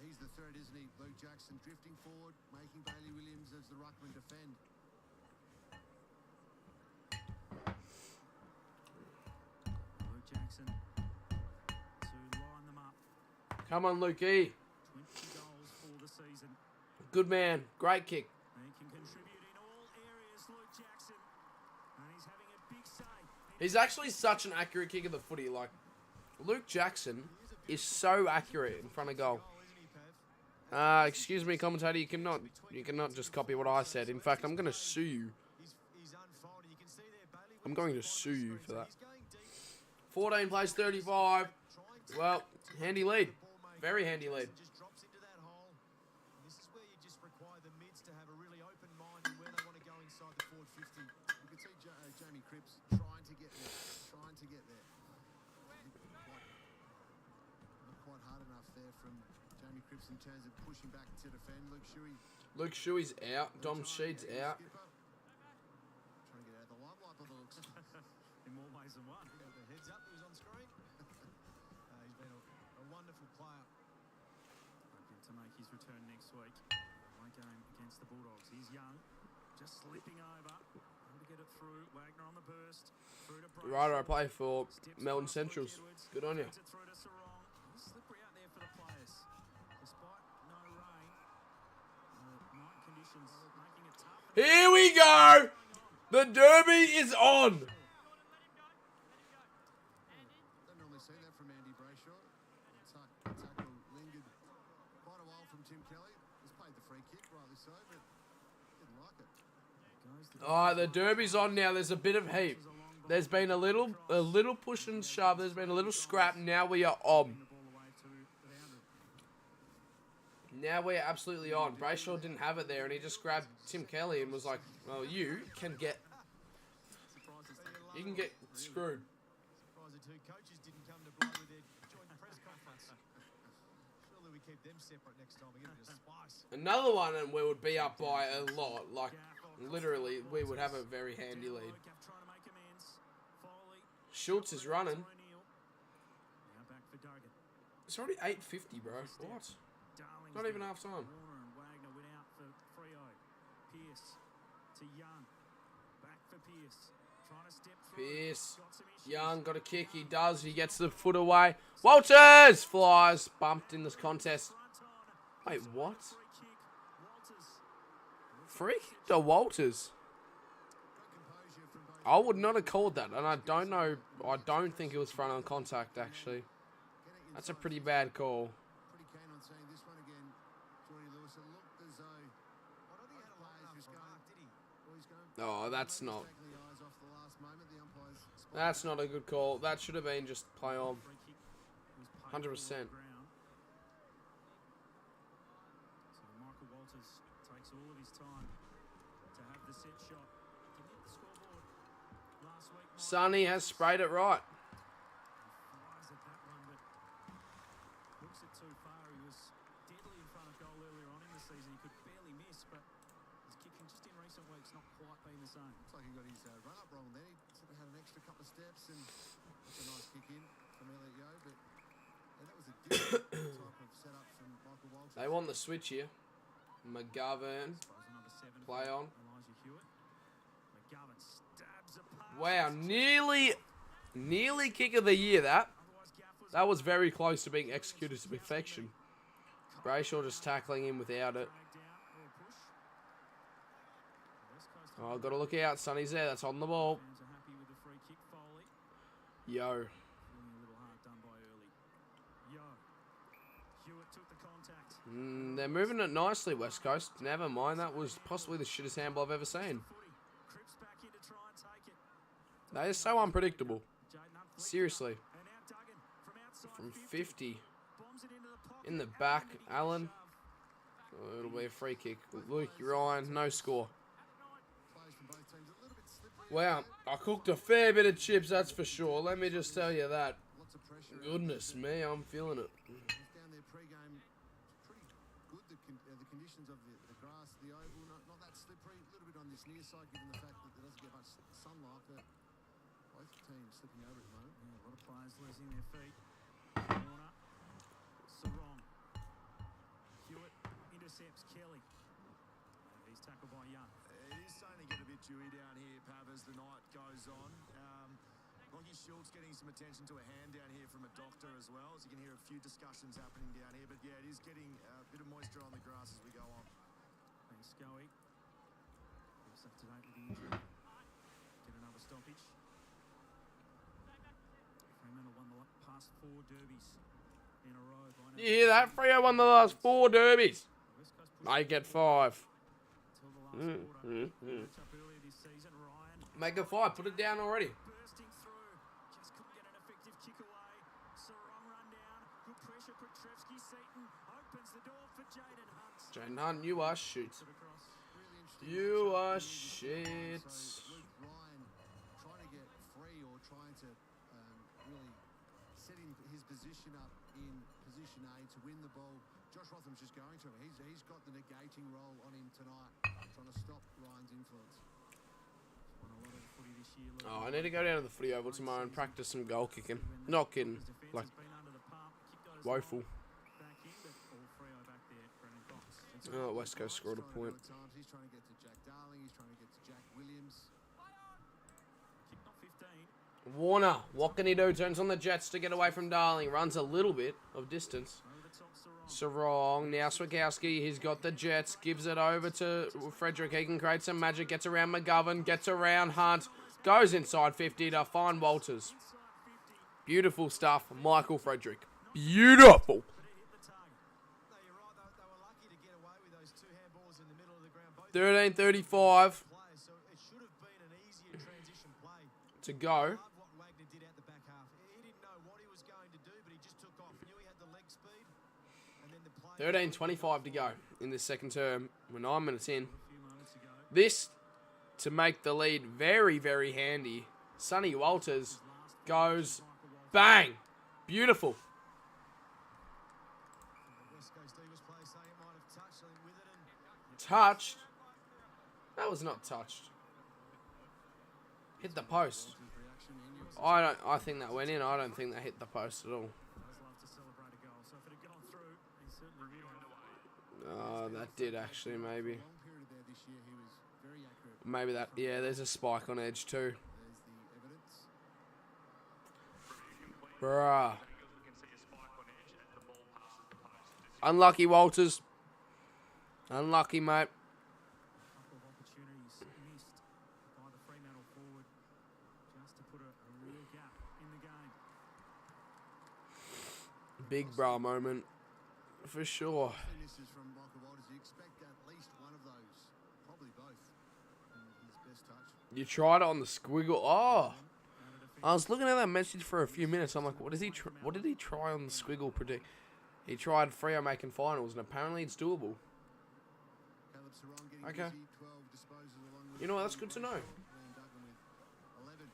He's the threat, isn't he? Luke Jackson drifting forward, making Bailey Williams as the ruckman defend. Luke Jackson to line them up. Come on, Lukey. 20 goals for the season. Good man. Great kick. And he can contribute in all areas, Luke Jackson. And he's having a big say. He's actually such an accurate kick of the footy. Like, Luke Jackson is so accurate in front of goal. Excuse me, commentator. You cannot just copy what I said. In fact, I'm going to sue you. He's unfolding. You can see there, Bailey I'm Williams going to is sue you for that. He's going deep, 14 plays 35. trying to Well, handy lead. the ball maker. Very handy lead. Just drops into that hole. And this is where you just require the mids to have a really open mind and where they want to go inside the forward 50. You can see Jamie Cripps trying to get there, trying to get there. Not quite hard enough there from Jamie Cripps in terms of pushing back to defend. Luke Shuey's out. Dom Sheed's out. Trying to get out of the limelight by the looks. In more ways than one. The heads up who's on screen. He's been a wonderful player. Hoping to make his return next week. Away game against the Bulldogs. He's young, just slipping over. Able to get it through. Wagner on the burst. Through to Brayshaw. Right, I play for Steps Melbourne past Luke Centrals. Edwards. Good on you. Gets it through to Sarong. He's slippery out there for the players. Despite no rain, night conditions making it tough. Here we go. The Derby is on. Don't normally see that from Andy Brayshaw. Tackle lingered quite a while from Tim Kelly. He's played the free kick, rightly so, but didn't like it. Alright, the Derby's on now. There's a bit of heat. There's been a little push and shove. There's been a little scrap. Now we are on. Now we're absolutely on. Brayshaw didn't have it there, and he just grabbed Tim Kelly and was like, "Well, you can get screwed." Surprised the two coaches didn't come to blow with their joint press conference. Surely we keep them separate next time. We give it a spice. Another one, and we would be up by a lot. Like, literally, we would have a very handy lead. Schultz is running. Now back for Duggan. It's already 8:50, bro. What? Not even half time. Warner and Wagner went out for Freo. Pearce to Young. Back for Pearce. Trying to step through. Pearce. Got some issues. Young got a kick. He does. He gets the foot away. Walters flies. Bumped in this contest. Wait, what? Free kick to Walters. I would not have called that, and I don't know. I don't think it was front on contact, actually. That's a pretty bad call. Pretty keen on seeing this one again. Jordy Lewis, it looked as though I don't think he had a long enough just for going, Mark, did he? well, he's going, Oh, that's maybe not. he's taking the eyes off the last moment. The umpires spotted That's that. not a good call. That should have been just play on. Free kick was paid 100%. all ground. So Michael Walters takes all of his time to have the set shot. Can hit the scoreboard. Last week, Sonny has sprayed it right. flies at that one, but looks it too far. He was deadly in front of goal earlier on in the season. He could barely miss, but his kicking just in recent weeks not quite been the same. Looks like he got his run up wrong there. He sort of had an extra couple of steps, and that's a nice kick in from Elliot Yeo. But yeah, that was a different type of setup from Michael Walters. They want the switch here. McGovern. Disposal number 7 Play for on. Elijah Hewitt. McGovern stabs a pass. Wow, nearly kick of the year, that. Otherwise, Gaff was That was very close to being executed to perfection. Brayshaw just tackling him without it. dragged down or a push. West Coast Oh, got to look out. Sonny's there. That's on the ball. fans are happy with the free kick. Foley Yo. feeling a little hard done by early. Yo. Hewitt took the contact. They're moving it nicely, West Coast. Never mind. That was possibly the shittest handball I've ever seen. Footy. Cripps back in to try and take it. That is so unpredictable. Jaden Hunt flicked Seriously. it up. And now Duggan from outside From 50. 50. Bombs it into the pocket. In the back, Allen, did he get a Allen. shove? Oh, it'll be a free kick. Luke Ryan, no score. Players from both teams a little bit slippery. Wow, I cooked a fair bit of chips, that's for sure. Let me just tell you that. Lots of pressure. Goodness me, I'm feeling it. He's down there pre-game. Pretty good, the conditions of the grass, the oval, not that slippery. A little bit on this near side, given the fact that there doesn't get much sunlight. But both teams slipping over at the moment. Yeah, a lot of players losing their feet. Warner. Sarong. Hewitt intercepts Kelly. And he's tackled by Young. It is starting to get a bit dewy down here, Pav, as the night goes on. Lockie Schultz getting some attention to a hand down here from a doctor as well, as you can hear a few discussions happening down here. But yeah, it is getting a bit of moisture on the grass as we go on. Thanks, Scully. Keeps up to date with the injury. Get another stoppage. Fremantle won the past 4 derbies in a row. By now. You hear that? Freo won the last 4 derbies. West Coast pushed Make it 5. until the last quarter. Match up earlier this season. Ryan Make it 5. Put it down already. bursting through. Just couldn't get an effective kick away. Sarong run down. Good pressure. Petrevsky Seaton opens the door for Jaden Hunt. Jaden Hunt, you are shit. Put it across. Really interesting. You are matchup. shit. So Luke Ryan trying to get free or trying to really setting his position up in position A to win the ball, Josh Rotham's just going to him. He's got the negating role on him tonight, trying to stop Ryan's influence. Won a lot of footy this year. Oh, I need to go down to the footy oval tomorrow and practice some goal kicking. Not kidding. Like, woeful. Back in, but all Freo back there, Brennan Cox. Oh, West Coast scored a point. He's trying to get to Jack Darling. He's trying to get to Jack Williams. Kick not 15. Warner, what can he do? Turns on the Jets to get away from Darling. Runs a little bit of distance. Over the top, Sarong. Sarong, now Swikowski, he's got the Jets, gives it over to Frederick, he can create some magic, gets around McGovern, gets around Hunt, goes inside 50 to find Walters. Beautiful stuff, Michael Frederick. Beautiful. No, you're right. They were lucky to get away with those two handballs in the middle of the ground. Both 13:35 players, so it should have been an easier transition play. to go. Love what Wagner did out the back half. He didn't know what he was going to do, but he just took off. Knew he had the leg speed. And then the play 13:25 to go in this second term. We're 9 minutes in. A few moments ago. This to make the lead very, very handy. Sonny Walters goes bang. Beautiful. the West Coast Eagles player saying it might have touched him with it. And Touched. That was not touched. Hit the post. I think that went in. I don't think that hit the post at all. Does love to celebrate a goal. So if it had gone through, he certainly would have. Oh, that did actually maybe. Long period there this year, he was very accurate. Maybe that. Yeah, there's a spike on edge too. There's the evidence. Bruh. Unlucky, Walters. Unlucky, mate. Couple of opportunities missed by the Fremantle forward just to put a real gap in the game. Big bra moment. For sure. Finishes from Michael Walters. You expect at least one of those, probably both, in his best touch. You tried it on the squiggle. Oh. I was looking at that message for a few minutes. I'm like, what did he try on the squiggle predict? He tried Freo making finals, and apparently it's doable. Caleb Sarong getting Okay. busy, 12 disposals along with You know what? That's good to know. Liam Duggan with 11.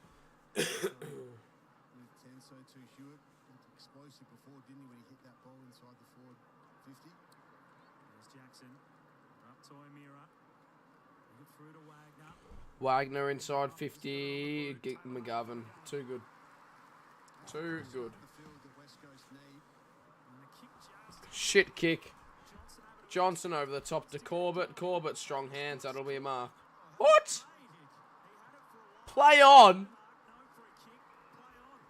With 10, so too Hewitt. Looked explosive before, didn't he, when he hit that ball inside the forward 50? There's Jackson. Up to O'Meara. Get through to Wagner. Wagner inside 50. McGovern. Too good. Too good. The field that West Coast need. And the kick just. Shit kick. Johnson over the top to Corbett. Corbett, strong hands. That'll be a mark. What? Play on?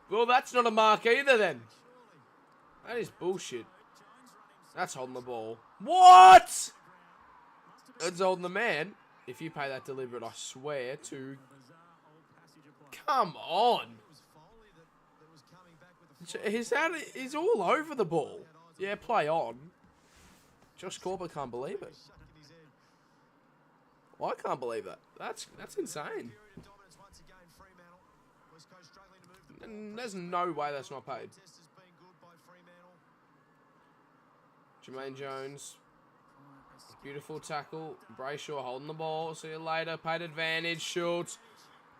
Well, that's not a mark either then. That is bullshit. That's holding the ball. What? That's holding the man. If you pay that deliberate, I swear to... Come on. He's all over the ball. Yeah, play on. Josh Corbett can't believe it. I can't believe that. That's insane. And there's no way that's not paid. Jermaine Jones. Beautiful tackle. Brayshaw holding the ball. See you later. Paid advantage. Schultz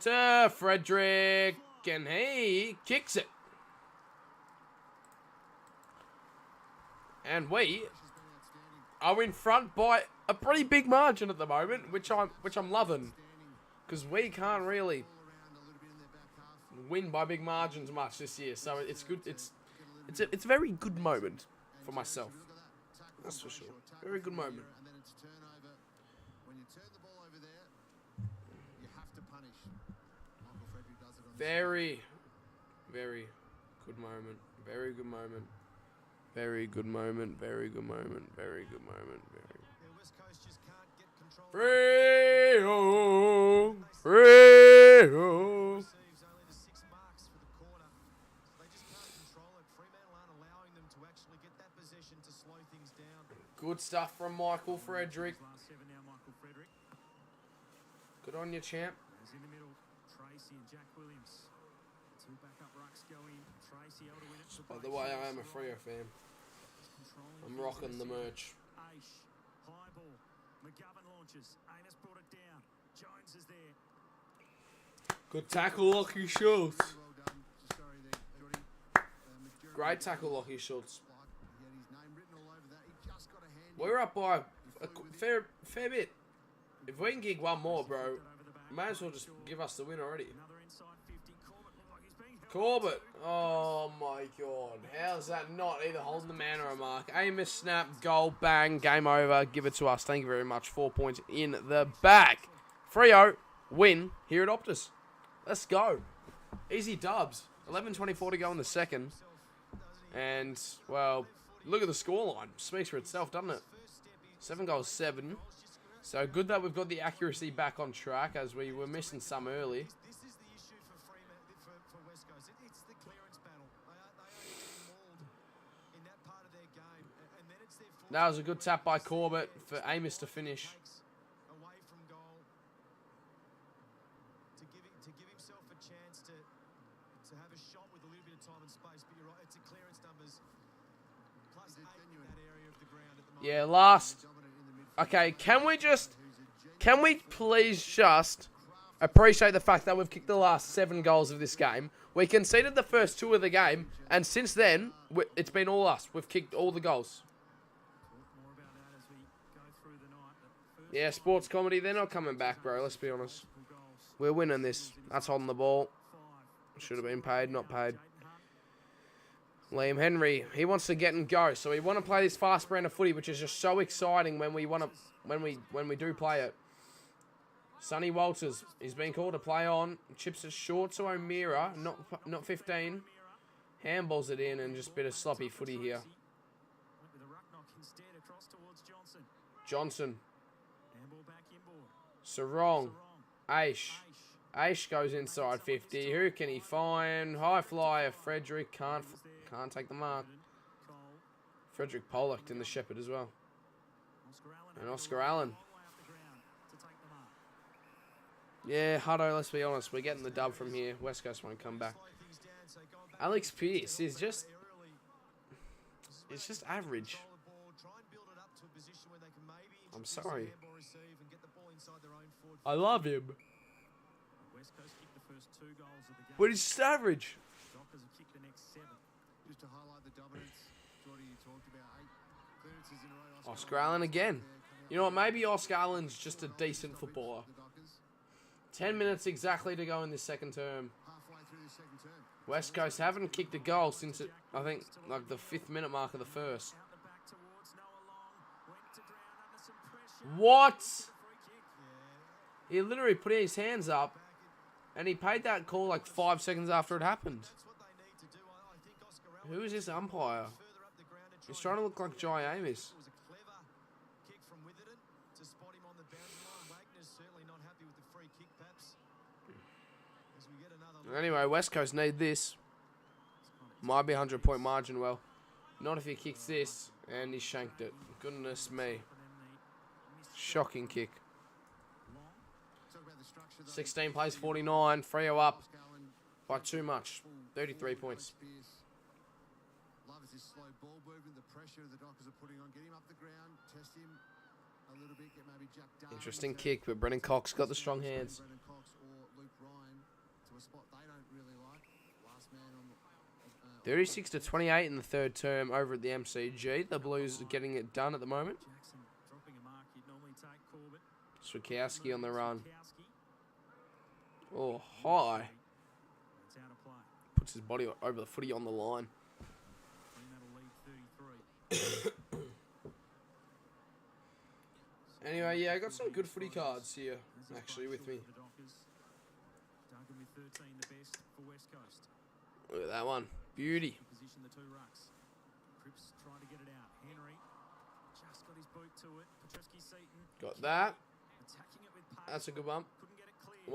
to Frederick. And he kicks it. And we are in front by a pretty big margin at the moment, which I'm loving, because we can't really win by big margins much this year. So it's good. It's a very good moment for myself. That's for sure. Very good moment. And then it's turnover. When you turn the ball over there, you have to punish. Michael Frederick does it on Very, very good moment. Very good moment. Very good moment. Very good moment. Very good moment. Very. West Coast just can't get control. Freo, Freo. Receives only the 6 marks for the quarter. They just can't control it. Fremantle aren't allowing them to actually get that possession to slow things down. Good stuff from Michael Frederick. Last 7 now, Michael Frederick. Good on you, champ. As in the middle, Tracy and Jack Williams. 2 backup rucks go in. Tracy able to win it. By the way, I am a Freo fan. I'm rocking the merch. Aish, high ball. McGovern launches. Anus brought it down. Jones is there. Good tackle, Lockie Schultz. well done. Sorry there, Jordy. Great tackle, Lockie Schultz. He had his name written all over that. He just We're up by a fair bit. If we can gig one more, bro, may as well just give us the win already. Another inside 50. Corbett looked like he's being held. Corbett. Oh my god. How's that not either holding the man or a mark? Amos snap, goal, bang, game over. Give it to us. Thank you very much. 4 points in the bag. Freo win here at Optus. Let's go. Easy dubs. 11:24 to go in the second. And, well, look at the scoreline. Speaks for itself, doesn't it? 7 goals, 7. So good that we've got the accuracy back on track, as we were missing some early. This is the issue for Fremantle, for West Coast. It's the clearance battle. They are getting mauled in that part of their game, and then it's their force. That was a good tap by Corbett for Amos to finish. Away from goal to give himself a chance to have a shot with a little bit of time and space. But you're right, it's a clearance numbers plus 8 in that area of the ground at the moment. Yeah, last. Okay, can we please just appreciate the fact that we've kicked the last 7 goals of this game? We conceded the first 2 of the game, and since then, it's been all us. We've kicked all the goals. More about that as we go through the night. The first Yeah, sports comedy, they're not coming back, bro. Let's be honest. goals. We're winning this. That's holding the ball. 5. Should have been paid, not paid. Hunt. Liam Henry, he wants to get and go, so we want to play this fast brand of footy, which is just so exciting when we do play it. Sonny Walters, he's been called to play on. Chips it short to O'Meara, not 15. Handballs it in and just a bit of sloppy footy here. Went with a ruck knock instead across towards Johnson. Johnson, Handball back inboard. Sarong, Sarong. Aish. Aish goes inside 50. Who can he find? High flyer, Frederick can't take the mark. Cole. Frederick Pollock in the Shepherd as well. Oscar Allen. And Oscar Allen. All the way up the ground to take the mark. Yeah, Hutto, let's be honest. We're getting the dub from here. West Coast won't come back. Alex Pearce is just... It's just average. I'm sorry. I love him. West Coast kicked the first 2 goals of the game. But he's just average. Dockers have kicked the next 7. Just to highlight the dominance, Jordy, you talked about 8 clearances in a row. Oscar Allen again. You know what? Maybe Oscar Allen's just a decent footballer. 10 minutes exactly to go in this second term. Halfway through the second term. West Coast haven't kicked a goal since, I think, like the 5th minute mark of the first. Out the back towards Noah Long. Went to ground under some pressure. What? Free kick. He literally put his hands up, and he paid that call like 5 seconds after it happened. Who is this umpire? He's trying to look like Jai Amos. It was a clever kick from Witherden to spot him on the boundary line. Wagner's certainly not happy with the free kick, perhaps. As we get another look. Anyway, West Coast need this. Might be 100-point margin. Well, not if he kicks this, and he shanked it. Goodness me. Shocking kick. Talk about the structure, though. 16 plays 49. Freo up by too much. 33 points. Loves his slow ball movement, the pressure the Dockers are putting on. Get him up the ground, test him a little bit, get maybe Jack Darling. Interesting kick, but Brennan Cox got the strong hands. Brennan Cox or Luke Ryan to a spot they don't really like. Last man on the 36 to 28 in the third term over at the MCG. The Blues are getting it done at the moment. Jackson dropping a mark you'd normally take. Corbett. Swikowski on the run. Swikowski. Oh, high. It's out of play. Puts his body over the footy on the line. Fremantle lead 33. Anyway, yeah, I got some good footy cards here, actually, with me. The Dockers. Duncan with 13, the best for West Coast. Look at that one. Beauty. Position the 2 rucks. Cripps trying to get it out. Henry just got his boot to it. Petrovsky-Seaton Got that. attacking it with pace. That's a good one. Couldn't get it clear.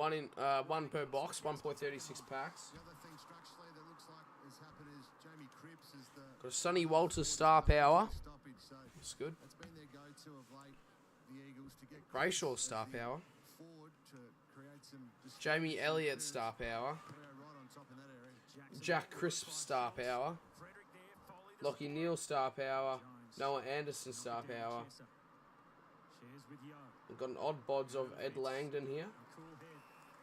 One per box, 1.36 packs. The other thing structurally that looks like has happened is Jamie Cripps is the Got a Sonny Walters star power. stoppage. So That's good. that's been their go-to of late. The Eagles to get Brayshaw Cripps star as the power. forward to create some Jamie Elliott star power. right on top in that area. Jack Crisp star power. Frederick there. Foley the Lockie Neal star power. Noah Anderson star power. Chesser. Shares with Yo. We've got an odd bods of Ed Langdon here. A cool head.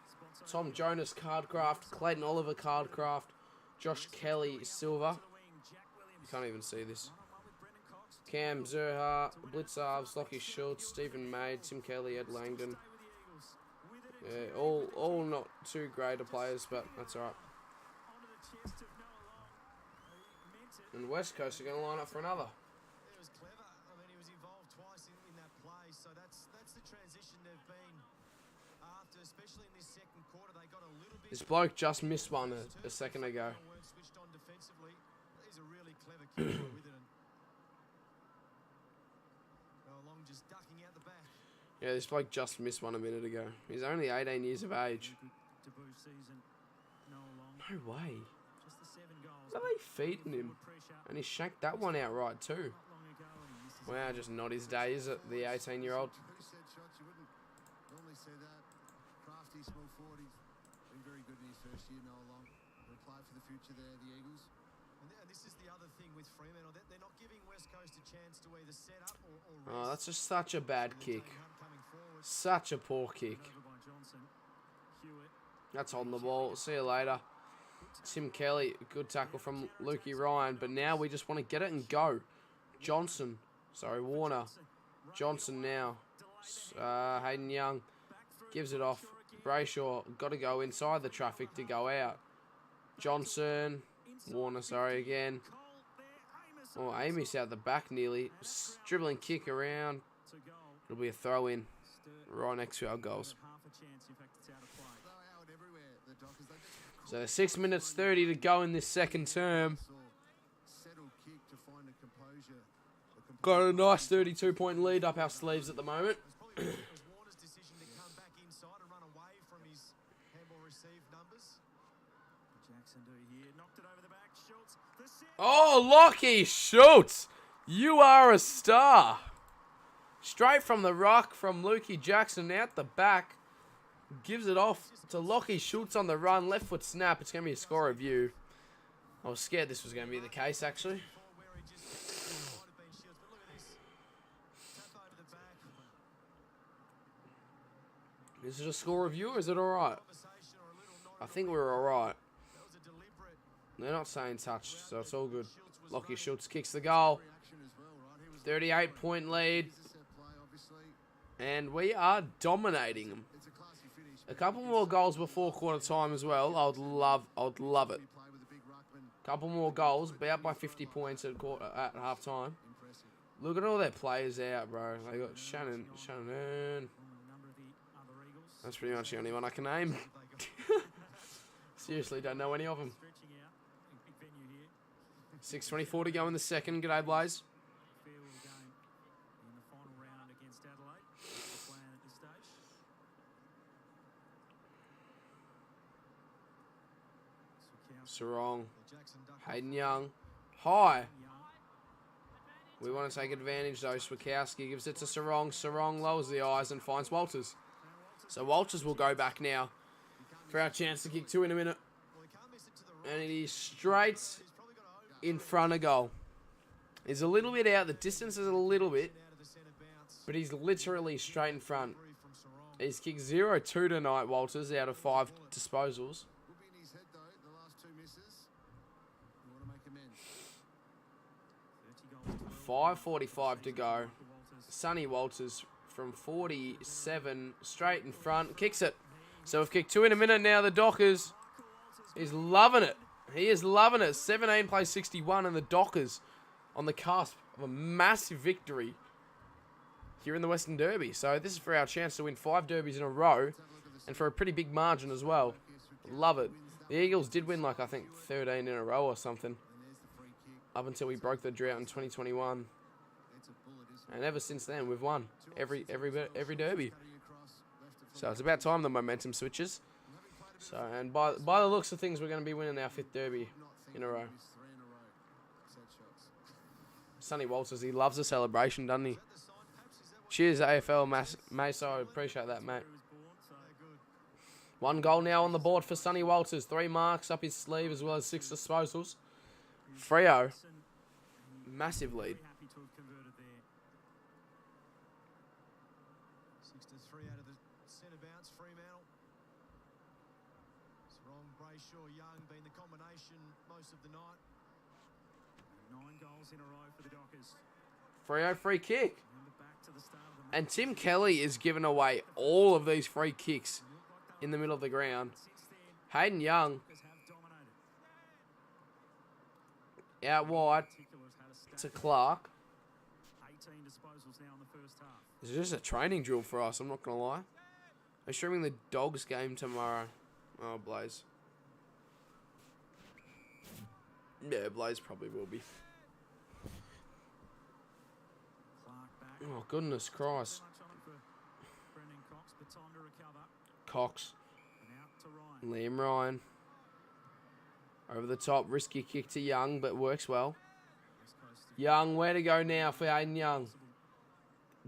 Sponsored Tom Jonas Cardcraft. Clayton Oliver Cardcraft. Josh Kelly Silver. to the wing. Jack Williams. You can't even see this. One-on-one with Brendan Cox. Cam, Zerha, Blitzarves, Lockie Schultz, Stephen May, Tim Kelly, Ed Langdon. Yeah, all not too great of players, but that's alright. And West Coast are going to line up for another. It was clever. I mean, he was involved twice in that play, so that's the transition they've been after, especially in this second quarter. They got a little bit. This bloke just missed one a second ago. Weren't switched on defensively. He's a really clever keeper with it. Go along, just ducking out the back. Yeah, this bloke just missed one a minute ago. He's only 18 years of age. Debut season. Long. No way. Just the 7 goals. What are they feeding him? And he shanked that one outright too. Not long ago, and he misses Wow, just not his day, is it? The 18-year-old. Two set shots, you wouldn't normally say that. Crafty, small forward, he's been very good in his first year, Noah Long. He'll play for the future there, the Eagles. And this is the other thing with Fremantle. They're not giving West Coast a chance to either set up or Oh, that's just such a bad kick. coming forward. Such a poor kick. over by Johnson. Hewitt. That's holding the ball. See you later. Tim Kelly, good tackle from Lukey Ryan, but now we just want to get it and go. Johnson, sorry, Warner. Johnson now. Hayden Young gives it off. Brayshaw got to go inside the traffic to go out. Johnson, Warner, sorry again. Oh, Amos out the back nearly. Dribbling kick around. It'll be a throw in right next to our goals. Half a chance, in fact, it's out of play. They're out everywhere, the Dockers. They just So 6 minutes 30 to go in this second term. settled kick to find a composure. Got a nice 32-point lead up our sleeves at the moment. It was Warner's decision to come back inside and run away from his handball received numbers. Jackson do here. Knocked it over the back. Schultz. The set. Oh, Lockie Schultz, you are a star. Straight from the rock from Lukey Jackson out the back. Gives it off to Lockie Schultz on the run. Left foot snap. It's going to be a score review. I was scared this was going to be the case, actually. Where he just might have been Shields. But look at this. Tap over the back. Is it a score review or is it all right? Conversation or a little nod. I think we're all right. That was a deliberate They're not saying touch, so it's all good. Lockie Schultz kicks the goal. reaction as well, right? He was 38-point lead. a set play, obviously. And we are dominating them. It's a classy finish. A couple more goals before quarter time as well. I would love it. Play with a big ruckman. Couple more goals. Be up by 50 points at half time. Impressive. Look at all their players out, bro. They got Shannon. A number of the other Eagles. That's pretty much the only one I can name. Seriously, don't know any of them. Stretching out. Big venue here. 6:24 to go in the second. G'day, Blaze. Farewell game in the final round against Adelaide. That's the plan at this stage. Sarong. Jackson duck. Hayden Young. High. Young. We want to take advantage, though. Swikowski gives it to Sarong. Sarong lowers the eyes and finds Walters. So Walters will go back now for our chance to kick 2 in a minute. Well, he can't miss it to the right. And it is straight He's probably got to in front of goal. He's a little bit out. The distance is a little bit, out of the centre bounce. but he's literally straight in front. Free from Sarong. He's kicked 0-2 tonight, Walters, out of 5 disposals. Will be in his head, though, the last two misses. You want to make amends. 30 goals to well. 5:45 to go. Sonny Walters from 47, straight in front, kicks it. So we've kicked 2 in a minute now. The Dockers is loving it. He is loving it. 17 plays 61, and the Dockers on the cusp of a massive victory here in the Western Derby. So this is for our chance to win 5 derbies in a row, and for a pretty big margin as well. Love it. The Eagles did win, like, I think 13 in a row or something, And there's the free kick. up until we broke the drought in 2021. It's a bullet, isn't it? And ever since then, we've won every derby. Cutting across, left to So it's about time the momentum switches. So, and by the looks of things, we're going to be winning our 5th derby in a row. 3 in a row. Set shots. Sonny Walters, he loves a celebration, doesn't he? Cheers, AFL, Maso. I appreciate that, mate. 1 goal now on the board for Sonny Walters. 3 marks up his sleeve, as well as 6 disposals. Freo, massive lead. Very happy to have converted there. 6-3 out of the centre bounce. Fremantle. Sarong, Brayshaw, Young been the combination most of the night. 9 goals in a row for the Dockers. Freo free kick. Remember back to the start of the match. And Tim Kelly is giving away all of these free kicks in the middle of the ground. Since then, Hayden Young Dockers have dominated. out wide Particulars had a to stack. Clark. 18 disposals now in the first half. This is just a training drill for us, I'm not going to lie. I'm streaming the Dogs game tomorrow. Oh, Blaze. Yeah, Blaze probably will be. Clark back. Oh, goodness Christ. Too much on it for Brendan Cox. Baton to recover. Cox. And out to Ryan. Liam Ryan. Over the top. Risky kick to Young, but works well. West Coast Young, where to go now for Hayden Young?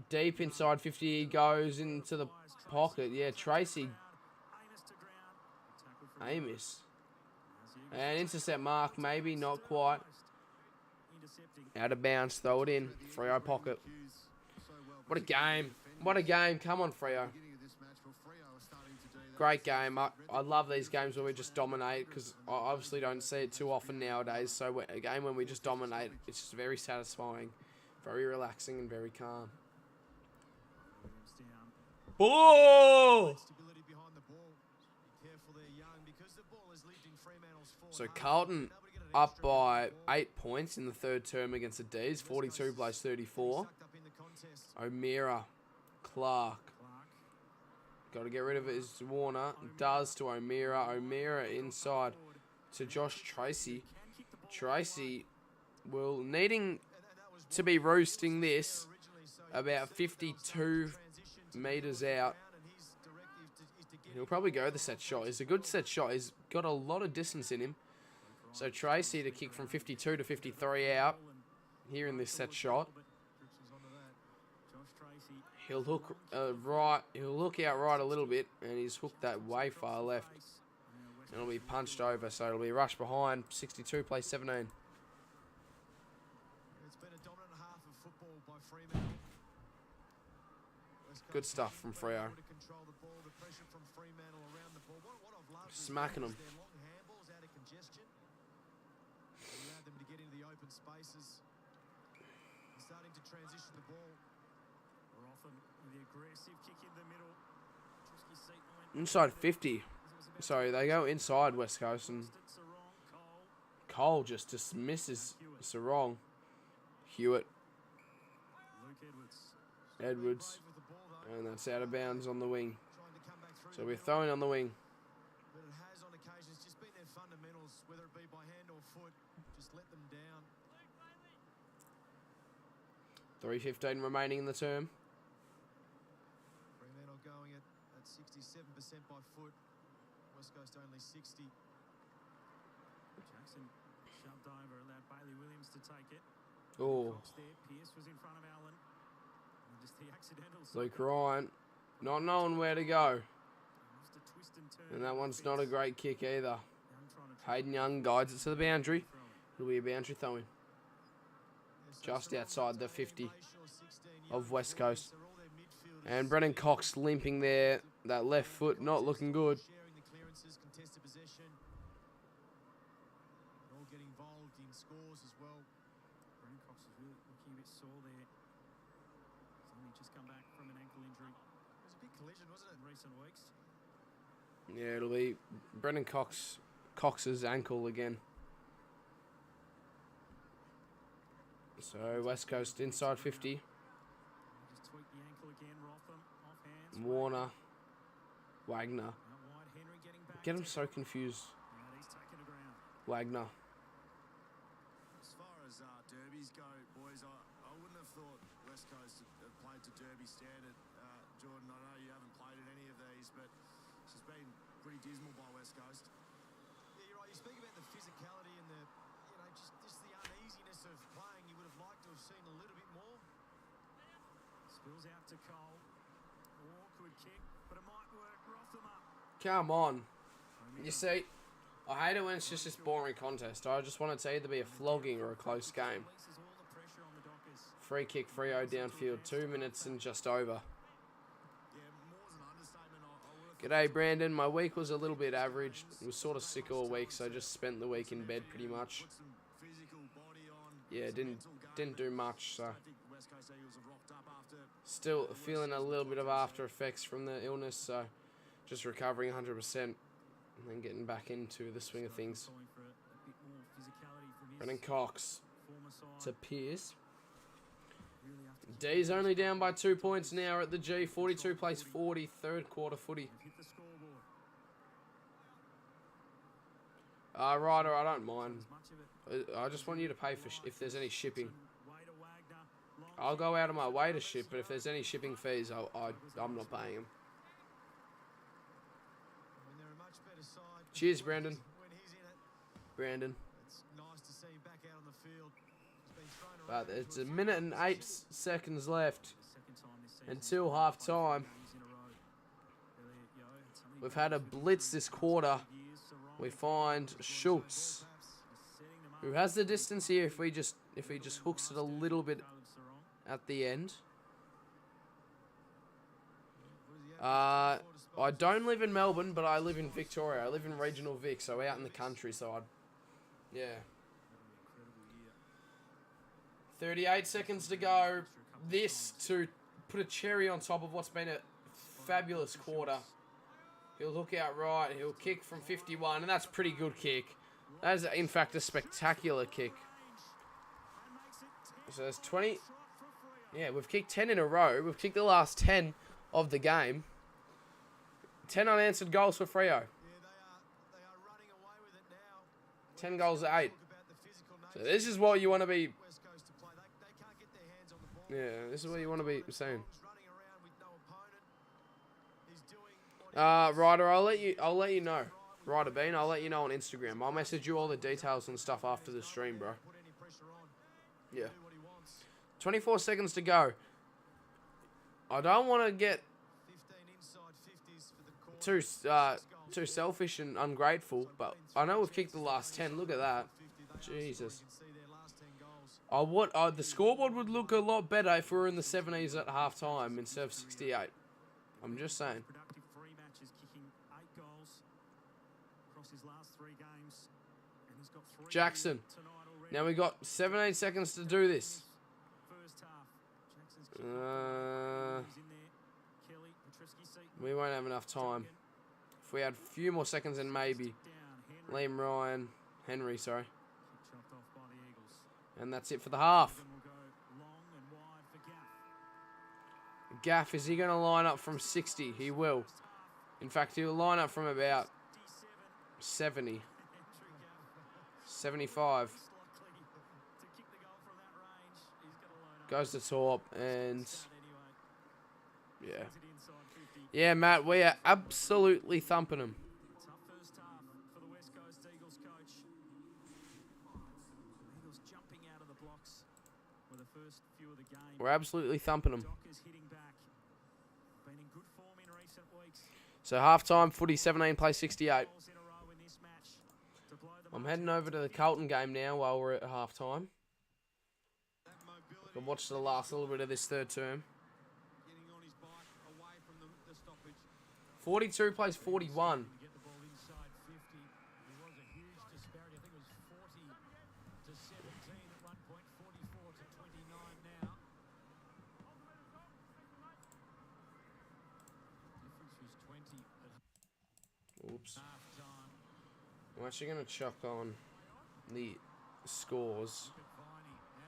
Deep inside 50, he goes into the pocket. Yeah, Tracy. Amos to ground. Tackle from Amos. As Eagles And intercept mark, maybe, not quite. intercepting. Out of bounds, throw it in. Freo pocket. What a game. What a game. Come on, Freo. Great game. I love these games where we just dominate because I obviously don't see it too often nowadays. So a game when we just dominate, it's just very satisfying, very relaxing and very calm. Williams down. Oh! Stability behind the ball. Be careful there, Young, because the ball has lived in Fremantle's forward So half. Carlton Been able to get an up extra by on the ball. 8 points in the third term against the D's. 42 plays 34. Sucked up in the contest. O'Meara, Clark. Clark. Got to get rid of it is Warner. Does to O'Meara. O'Meara inside to Josh Tracy. Tracy will needing to be roosting this about 52 metres out. He'll probably go the set shot. It's a good set shot. He's got a lot of distance in him. So Tracy to kick from 52 to 53 out here in this set shot. Josh Tracy. He'll hook right. He'll look out right a little bit, and he's hooked that way far left. And it'll be punched over, so it'll be rushed behind. 62 plays 17. It's been a dominant half of football by Fremantle. West Coast Good stuff from Freo. able to control the ball, the pressure from Fremantle around the ball. What I've loved is Smacking them. their long handballs out of congestion. They allowed them to get into the open spaces. They're starting to transition the ball. Rotham with the aggressive kick in the middle. Trisky Seaton went Inside 50. Sorry, they go inside West Coast, and Sarong. Cole Cole. just dismisses Sarong. Hewitt, Luke Edwards. Edwards, Brave with the ball though, and that's out of bounds on the wing. trying to come back through So the we're middle. throwing on the wing. But it has on occasions just been their fundamentals, whether it be by hand or foot, just let them down. 3:15 remaining in the term. Fremantle going at 67% by foot. West Coast only 60. Jackson shoved over, allowed Bailey Williams to take it. Oh, Cox there. Pearce was in front of Allen. And just the accidental. Luke Ryan, not knowing where to go. Has to twist and turn. And that one's not a great kick either. Young trying to Hayden Young guides it to the boundary. throw it. It'll be a boundary throwing. Yeah, so Just Sarong, outside the Tony 50 Brayshaw, 16, of Young, West Williams, Coast. they're all their midfielders. And Brennan Cox limping there. That left foot not looking good. Sharing the clearances, contested possession. And all getting involved in scores as well. Brendan Cox is really looking a bit sore there. He's only just come back from an ankle injury It was a big collision, wasn't in it? recent weeks. Yeah, it'll be Brendan Cox's ankle again. So West Coast inside 50. Just tweak the ankle again. Rotham off hands. Warner, Wagner. Out wide. Henry getting back. Get him to- so confused. And he's taken the ground. Wagner. As far as derbies go, boys, I wouldn't have thought West Coast had played to derby standard. Jordan, I know you haven't played in any of these, but it's just been pretty dismal by West Coast. Yeah, you're right. You speak about the physicality and the, just the uneasiness of playing. You would have liked to have seen a little bit more. Spills out to Cole. Awkward kick, but it might work. Rotham up. Come on. You see, I hate it when it's just this boring contest. I just want it to either be a flogging or a close game. Releases all the pressure on the Dockers. Free kick, Freo downfield, 2 minutes and just over. Yeah, more's an understatement. I would have G'day, Brandon. My week was a little bit average. Was sort of sick all week, so I just spent the week in bed pretty much. put some physical body on. Yeah, some didn't mental game, do but much. So I think West West Coast Eagles have rocked up after Still feeling a little bit of after effects from the illness, so just recovering 100% and then getting back into the swing of things. calling for a bit more physicality from his Brendan Cox former side. to Pierce. Really have to keep D's only down by 2 points now at the G. 42 plays 40, third quarter footy. hit the scoreboard. Ryder, I don't mind. As much of it. I just want you to pay for if there's any shipping. Way to Wagner. Long I'll go out of my way to ship, but if there's any shipping fees, I'm not paying them. when they're a much better side. Cheers, Brandon. When he's in it, Brandon. it's nice to see him back out on the field. He's been thrown But around it's to a minute and 8 seconds left second time this season. until half time. Games in a row. Elliot Yeo had somebody We've had a blitz this quarter. years, so wrong. We find Schultz, Setting them up. who has the distance here if he just hooks it a little bit Caleb Sarong. at the end. I don't live in Melbourne, but I live in Victoria. I live in regional Vic, so out in the country. So yeah. 38 seconds to go. This to put a cherry on top of what's been a fabulous quarter. He'll hook out right. He'll kick from 51, and that's a pretty good kick. That is, in fact, a spectacular kick. So there's 20. Yeah, we've kicked 10 in a row. We've kicked the last 10 of the game. 10 unanswered goals for Freo. Yeah, they are running away with it now. 10 goals to 8. Talk about the physical So nature this is what you want to be. West Coast to play. They can't get their hands on the ball. Yeah, this is what you want to be saying. He's running around with no opponent. He's doing what he Ryder, I'll let you know. Ryder Bean, I'll let you know on Instagram. I'll message you all the details and stuff after the stream, bro. put any pressure on. Yeah. Do what he wants. 24 seconds to go. I don't want to get 15 inside 50s for the quarter. too selfish and ungrateful, but I know we've kicked the last 10. Look at that. Jesus. You can see their last 10 goals. The scoreboard would look a lot better if we were in the 70s at half time instead of 68. I'm just saying. Productive 3 matches, kicking 8 goals across his last 3 games, and he's got 3 Jackson. tonight already. Now we got 17 seconds to do this. First half, Jackson's kicking he's in there. Kelly, Petrisky, Seaton, We won't have enough time. If we had a few more seconds, then maybe. down, Henry, Liam Ryan, Henry, sorry. kick chopped off by the Eagles. And that's it for the half. Then we'll go long and wide for Gaff. Gaff, is he going to line up from 60? He will. In fact, he'll line up from about 70, 75. Goes to top, and yeah. Yeah, Matt, we are absolutely thumping them. Tough first half for the West Coast Eagles coach. Eagles jumping out of the blocks for the first few of the game. We're absolutely thumping them. Dockers hitting back. Been in good form in recent weeks. So half-time, footy 17 plays 68. Goals in a row in this match to blow the I'm heading over to the Carlton game now while we're at half-time. I can watch the last little bit of this third term. Getting on his bike away from the stoppage. 42 plays 41. get the ball inside 50. There was a huge disparity. I think it was 40 to 17 at one point, 44 to 29 now. Difference was 20 at Oops. half time. I'm actually going to chuck on the scores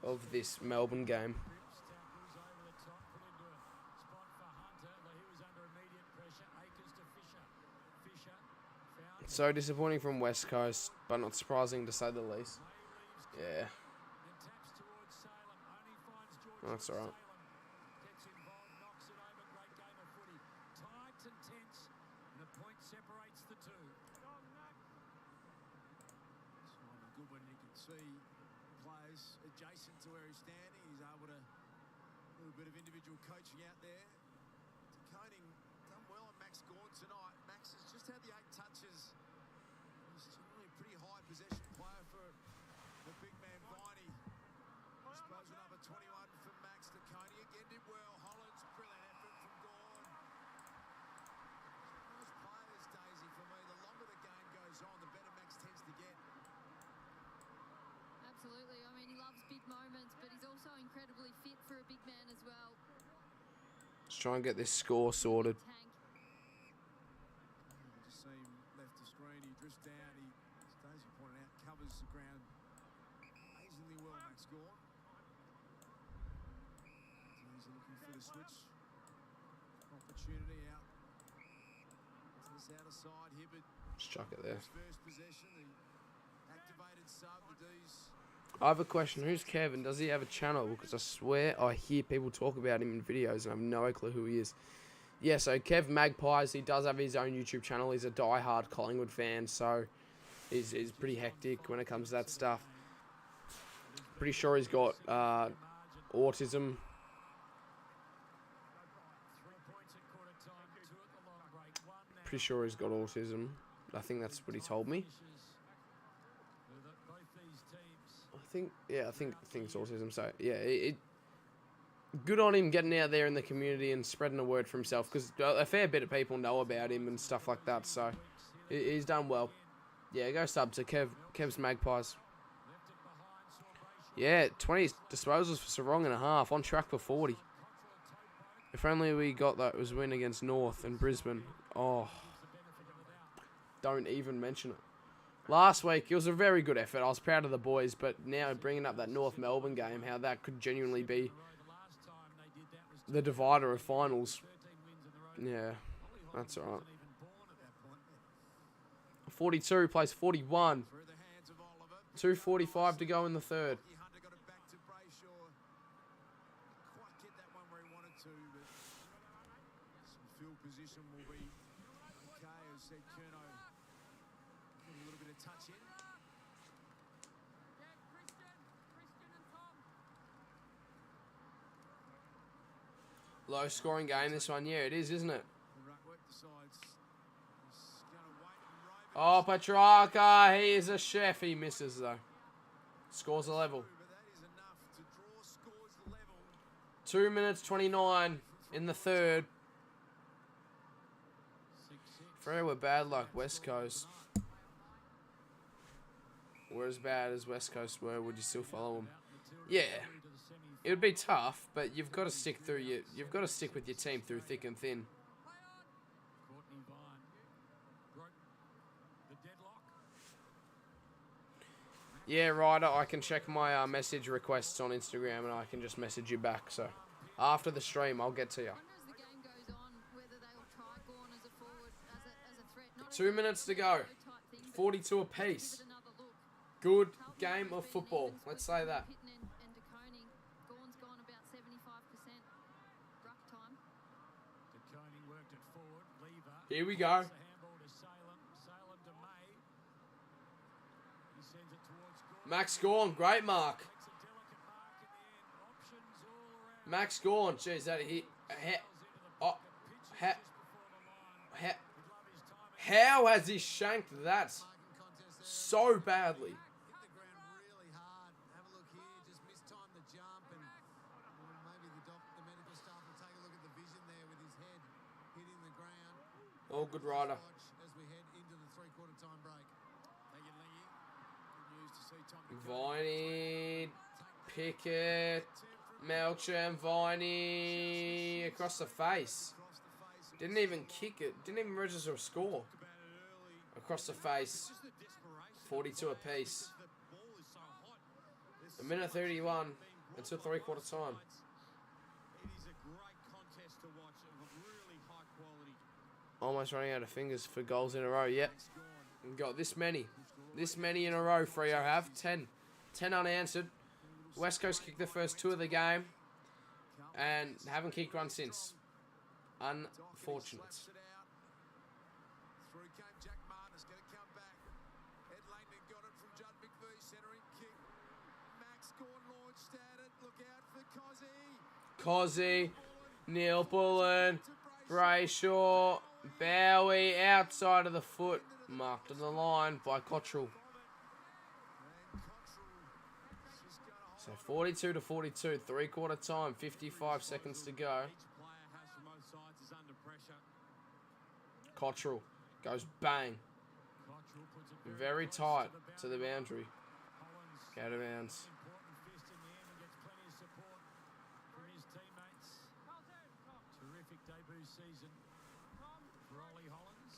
of this Melbourne game. Cripps tackles over the top, put into a spot for Hunter. He was under immediate pressure. Akers to Fisher. Fisher found So disappointing from West Coast, but not surprising to say the least. Yeah, and taps towards Salem. Only finds George. that's all right. Gets involved, knocks it over. Great game of footy. Tight and tense, and a point separates the two. Simon Goodwin, you can see players adjacent to where he's standing. He's able to a little bit of individual coaching out there. Koning done well on Max Gawn tonight. Max has just had the 8 touches. He's generally a pretty high possession player for the big man Viney. Disposal number 21 for Max to Koning. Again did well. Holland's brilliant effort from Gawn. Those players, Daisy, for me, the longer the game goes on, the better Max tends to get. Absolutely. I mean, he loves big moments, but he's also incredibly fit for a big man as well. Let's try and get this score sorted. Tank. You just see him left the screen, he drifts down, he, as Daisy pointed out, covers the ground amazingly well, Max Gawn. Daisy looking for the switch. Opportunity out to this outer side. Hibbert, Just chuck it there. his first possession, the activated sub, the D's. I have a question. Who's Kevin? Does he have a channel? Because I swear I hear people talk about him in videos and I have no clue who he is. Yeah, so Kev Magpies, he does have his own YouTube channel. He's a die-hard Collingwood fan, so he's pretty hectic when it comes to that stuff. Pretty sure he's got autism. Pretty sure he's got autism. I think that's what he told me. I think it's autism. So yeah, good on him getting out there in the community and spreading the word for himself, because a fair bit of people know about him and stuff like that. So he's done well. Yeah, go sub to Kev's Magpies. Yeah, 20 disposals for Sarong and a half, on track for 40. If only we got that was win against North and Brisbane. Oh, don't even mention it. Last week, it was a very good effort. I was proud of the boys, but now bringing up that North Melbourne game, how that could genuinely be the divider of finals. Yeah, that's all right. 42 plays 41. 2:45 to go in the third. Hunter got it back to Brayshaw. Quite get that one where he wanted to, but some field position will be okay, as said Curnow. Give a little bit of touch in. Low scoring game, this one. Yeah, it is, isn't it? The Ruckworth decides he's going to wait and roam it. Oh, Petrarca, he is a chef. He misses, though. Scores a level. But that is enough to draw scores level. 2 minutes 29 in the third. Freo were bad like West Coast. Were as bad as West Coast were, would you still follow them? Yeah. It would be tough, but you've got to stick through you've got to stick with your team through thick and thin. Yeah, Ryder, I can check my message requests on Instagram and I can just message you back. So after the stream, I'll get to you. Wonder as the game goes on whether they'll try Gawn as a forward, as a threat. Not 2 minutes to go. 42 apiece. Good game of football. Let's say that. Gawn's gone about 75%. Ruck time. DeConing worked it forward. Lever. Here we go. The handball to Salem. Salem to May. He sends it towards Gawn. Max Gawn, great mark. Makes a delicate mark in the end. Options all around. Max Gawn, jeez, that hit. Oh, how has he shanked that so badly? Hit the ground really hard. Have a look here. Just mistimed the jump, and maybe the medical staff will take a look at the vision there with his head hitting the ground. Oh, good rider. Watch as we head into the three-quarter time break. Thank you, Lingy. Good news to see Tom Viney, Pickett, Melcham, Viney across the face. across the face. Didn't even kick it. Didn't even register a score. About it early. Across the face. Just the desperation. 42 apiece. The ball is so hot. There's A minute so much 31 being brought until by three-quarter both time. sides. It is a great contest to watch of really high quality. Almost running out of fingers for goals in a row. Yep. Max Gawn. We've got this many. This many in a row, Freo have. 10. 10 unanswered. West Coast kicked the first 2 of the game and haven't kicked one since. Unfortunate. Slaps it out. Through came Jack Martin. It's going to come back. Ed Langdon got it from Judd McVie. Centering kick. Max Gawn launched at it. Look out for Cozzy. Cozzy, Neil Bullen, Brayshaw, Bowie outside of the foot. Marked on the line by Cottrell. And Cottrell just going to So 42 to 42, three-quarter time, 55 seconds to go. Each player has from both sides is under pressure. Cottrell goes bang. Cottrell puts it Very close tight to the boundary. Collins, Out of bounds. important fist in the end and gets plenty of support. season for Ollie Hollins.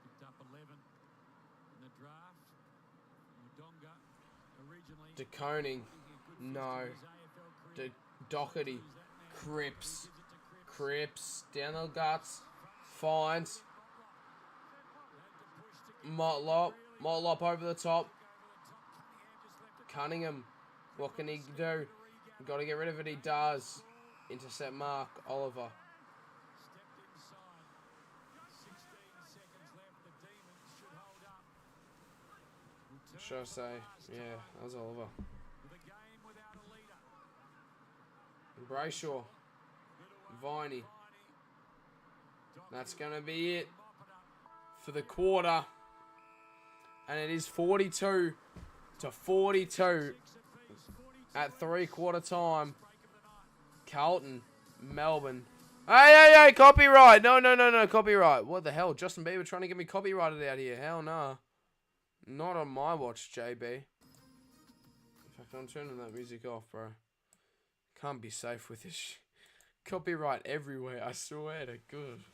Picked up 11 in the draft. Udonga originally. De Koning. No. Doherty. Cripps. Down the guts. Finds. Motlop over the top. Cunningham. What can he do? Got to get rid of it. He does. Intercept mark. Oliver. Should I say? Yeah, that was Oliver. Brayshaw. Viney. That's going to be it for the quarter. And it is 42-42 at 3/4 time. Carlton, Melbourne. Hey, copyright. No, copyright. What the hell? Justin Bieber trying to get me copyrighted out here. Hell no. Not on my watch, JB. In fact, I'm turning that music off, bro. Can't be safe with this copyright everywhere. I swear to God.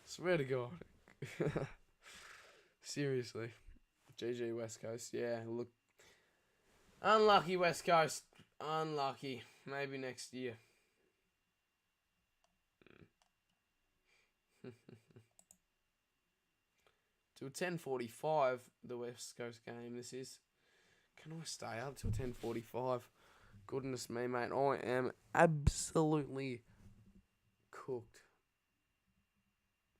Swear to God. Seriously. GG West Coast. Yeah, look. Unlucky West Coast. Unlucky. Maybe next year. Till 10:45, the West Coast game. This is. Can I stay up till 10:45? Goodness me, mate. I am absolutely cooked.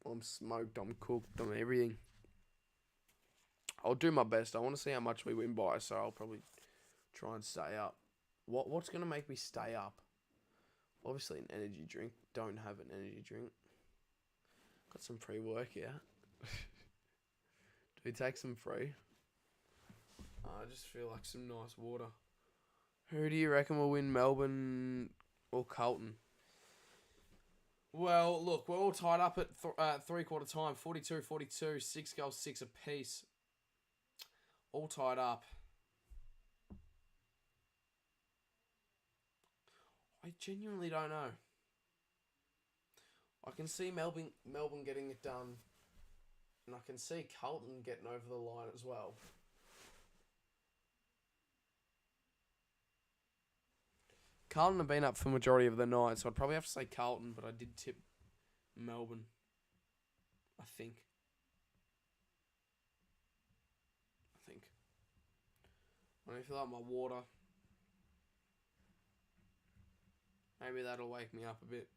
I'm smoked. I'm cooked. I'm everything. I'll do my best. I want to see how much we win by, so I'll probably try and stay up. What's going to make me stay up? Obviously an energy drink. Don't have an energy drink. Got some pre-workout. Do we take some free? I just feel like some nice water. Who do you reckon will win, Melbourne or Carlton? Well, look, we're all tied up at 3/4 time. 42-42. 6 goals, 6 apiece. All tied up. I genuinely don't know. I can see Melbourne getting it done. And I can see Carlton getting over the line as well. Carlton have been up for the majority of the night, so I'd probably have to say Carlton, but I did tip Melbourne. I think. Let me fill up my water. Maybe that'll wake me up a bit.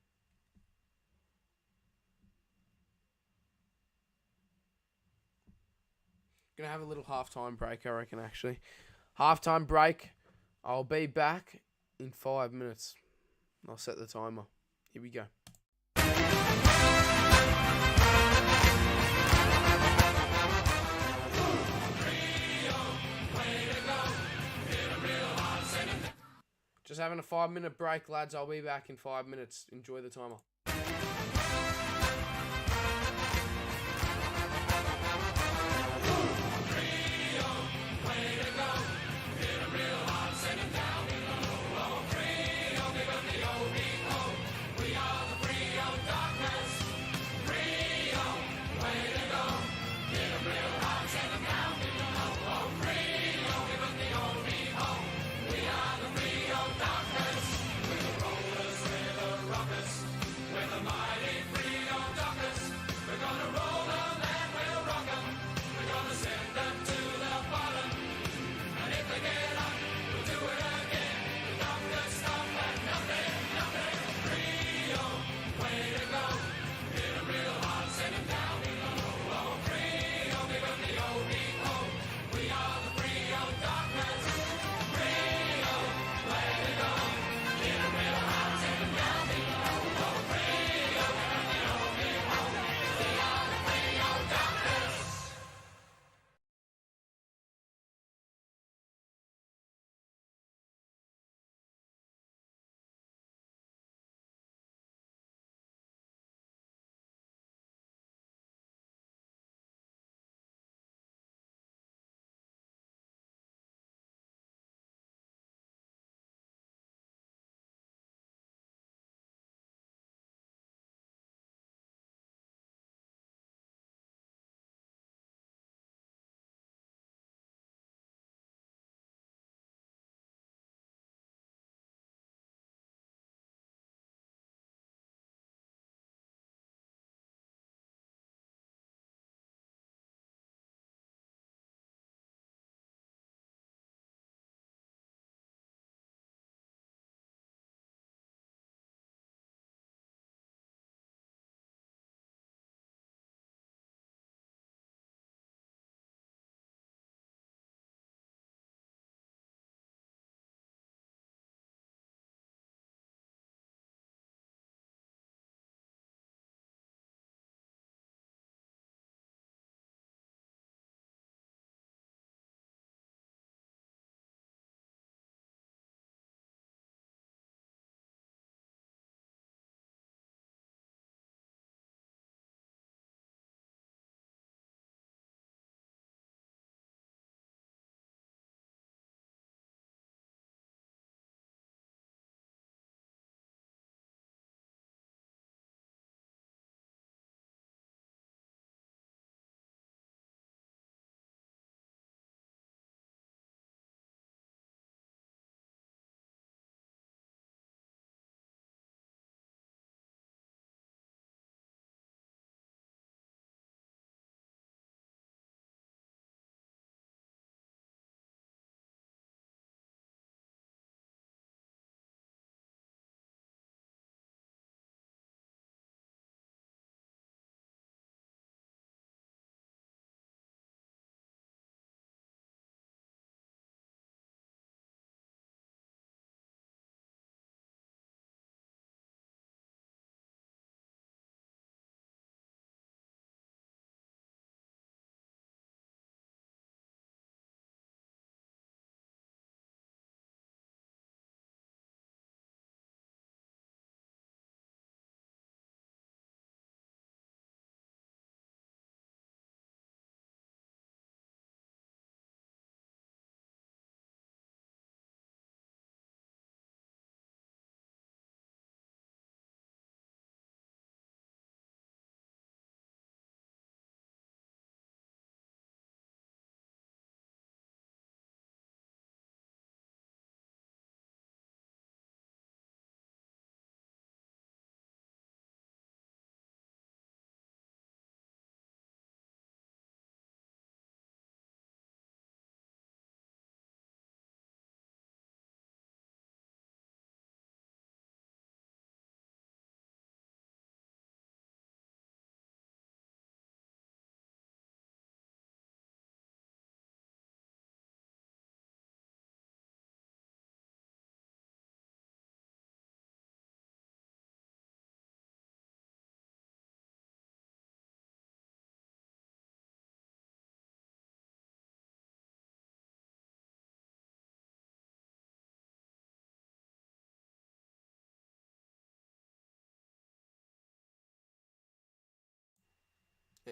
Gonna have a little halftime break, I reckon, actually. Halftime break. I'll be back in 5 minutes. I'll set the timer. Here we go. Just having a 5-minute break, lads. I'll be back in 5 minutes. Enjoy the timer.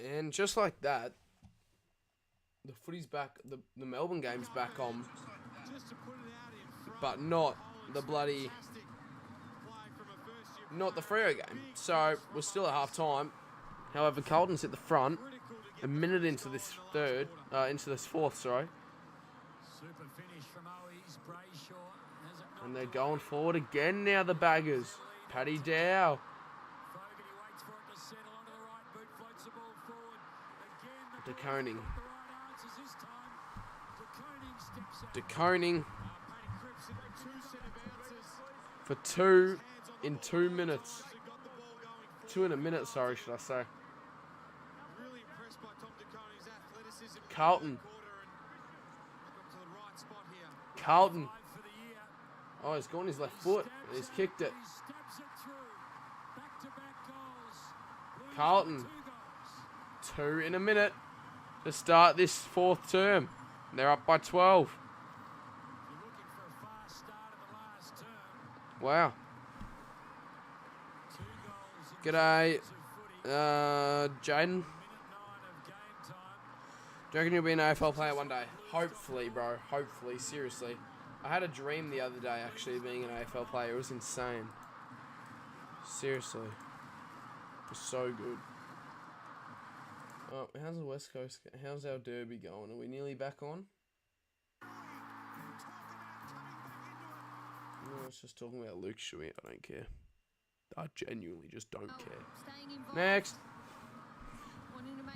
And just like that, the footy's back, the Melbourne game's back on, but not the bloody, not the Freo game. So we're still at half time. However, Carlton's at the front, a minute into this fourth, sorry. And they're going forward again now, the Baggers. Paddy Dow. DeConing for 2 in 2 minutes. 2 in a minute, sorry, should I say. Carlton. Oh, he's gone his left foot. And he's kicked it. Carlton. 2 in a minute to start this fourth term. They're up by 12. Wow. G'day, Jaden. Do you reckon you'll be an AFL player one day? Hopefully, bro. Hopefully, seriously. I had a dream the other day, actually, being an AFL player. It was insane. Seriously. It was so good. Oh, how's the West Coast? How's our derby going? Are we nearly back on? No, I was just talking about Luke Shuey. I don't care. I genuinely just don't care. Next.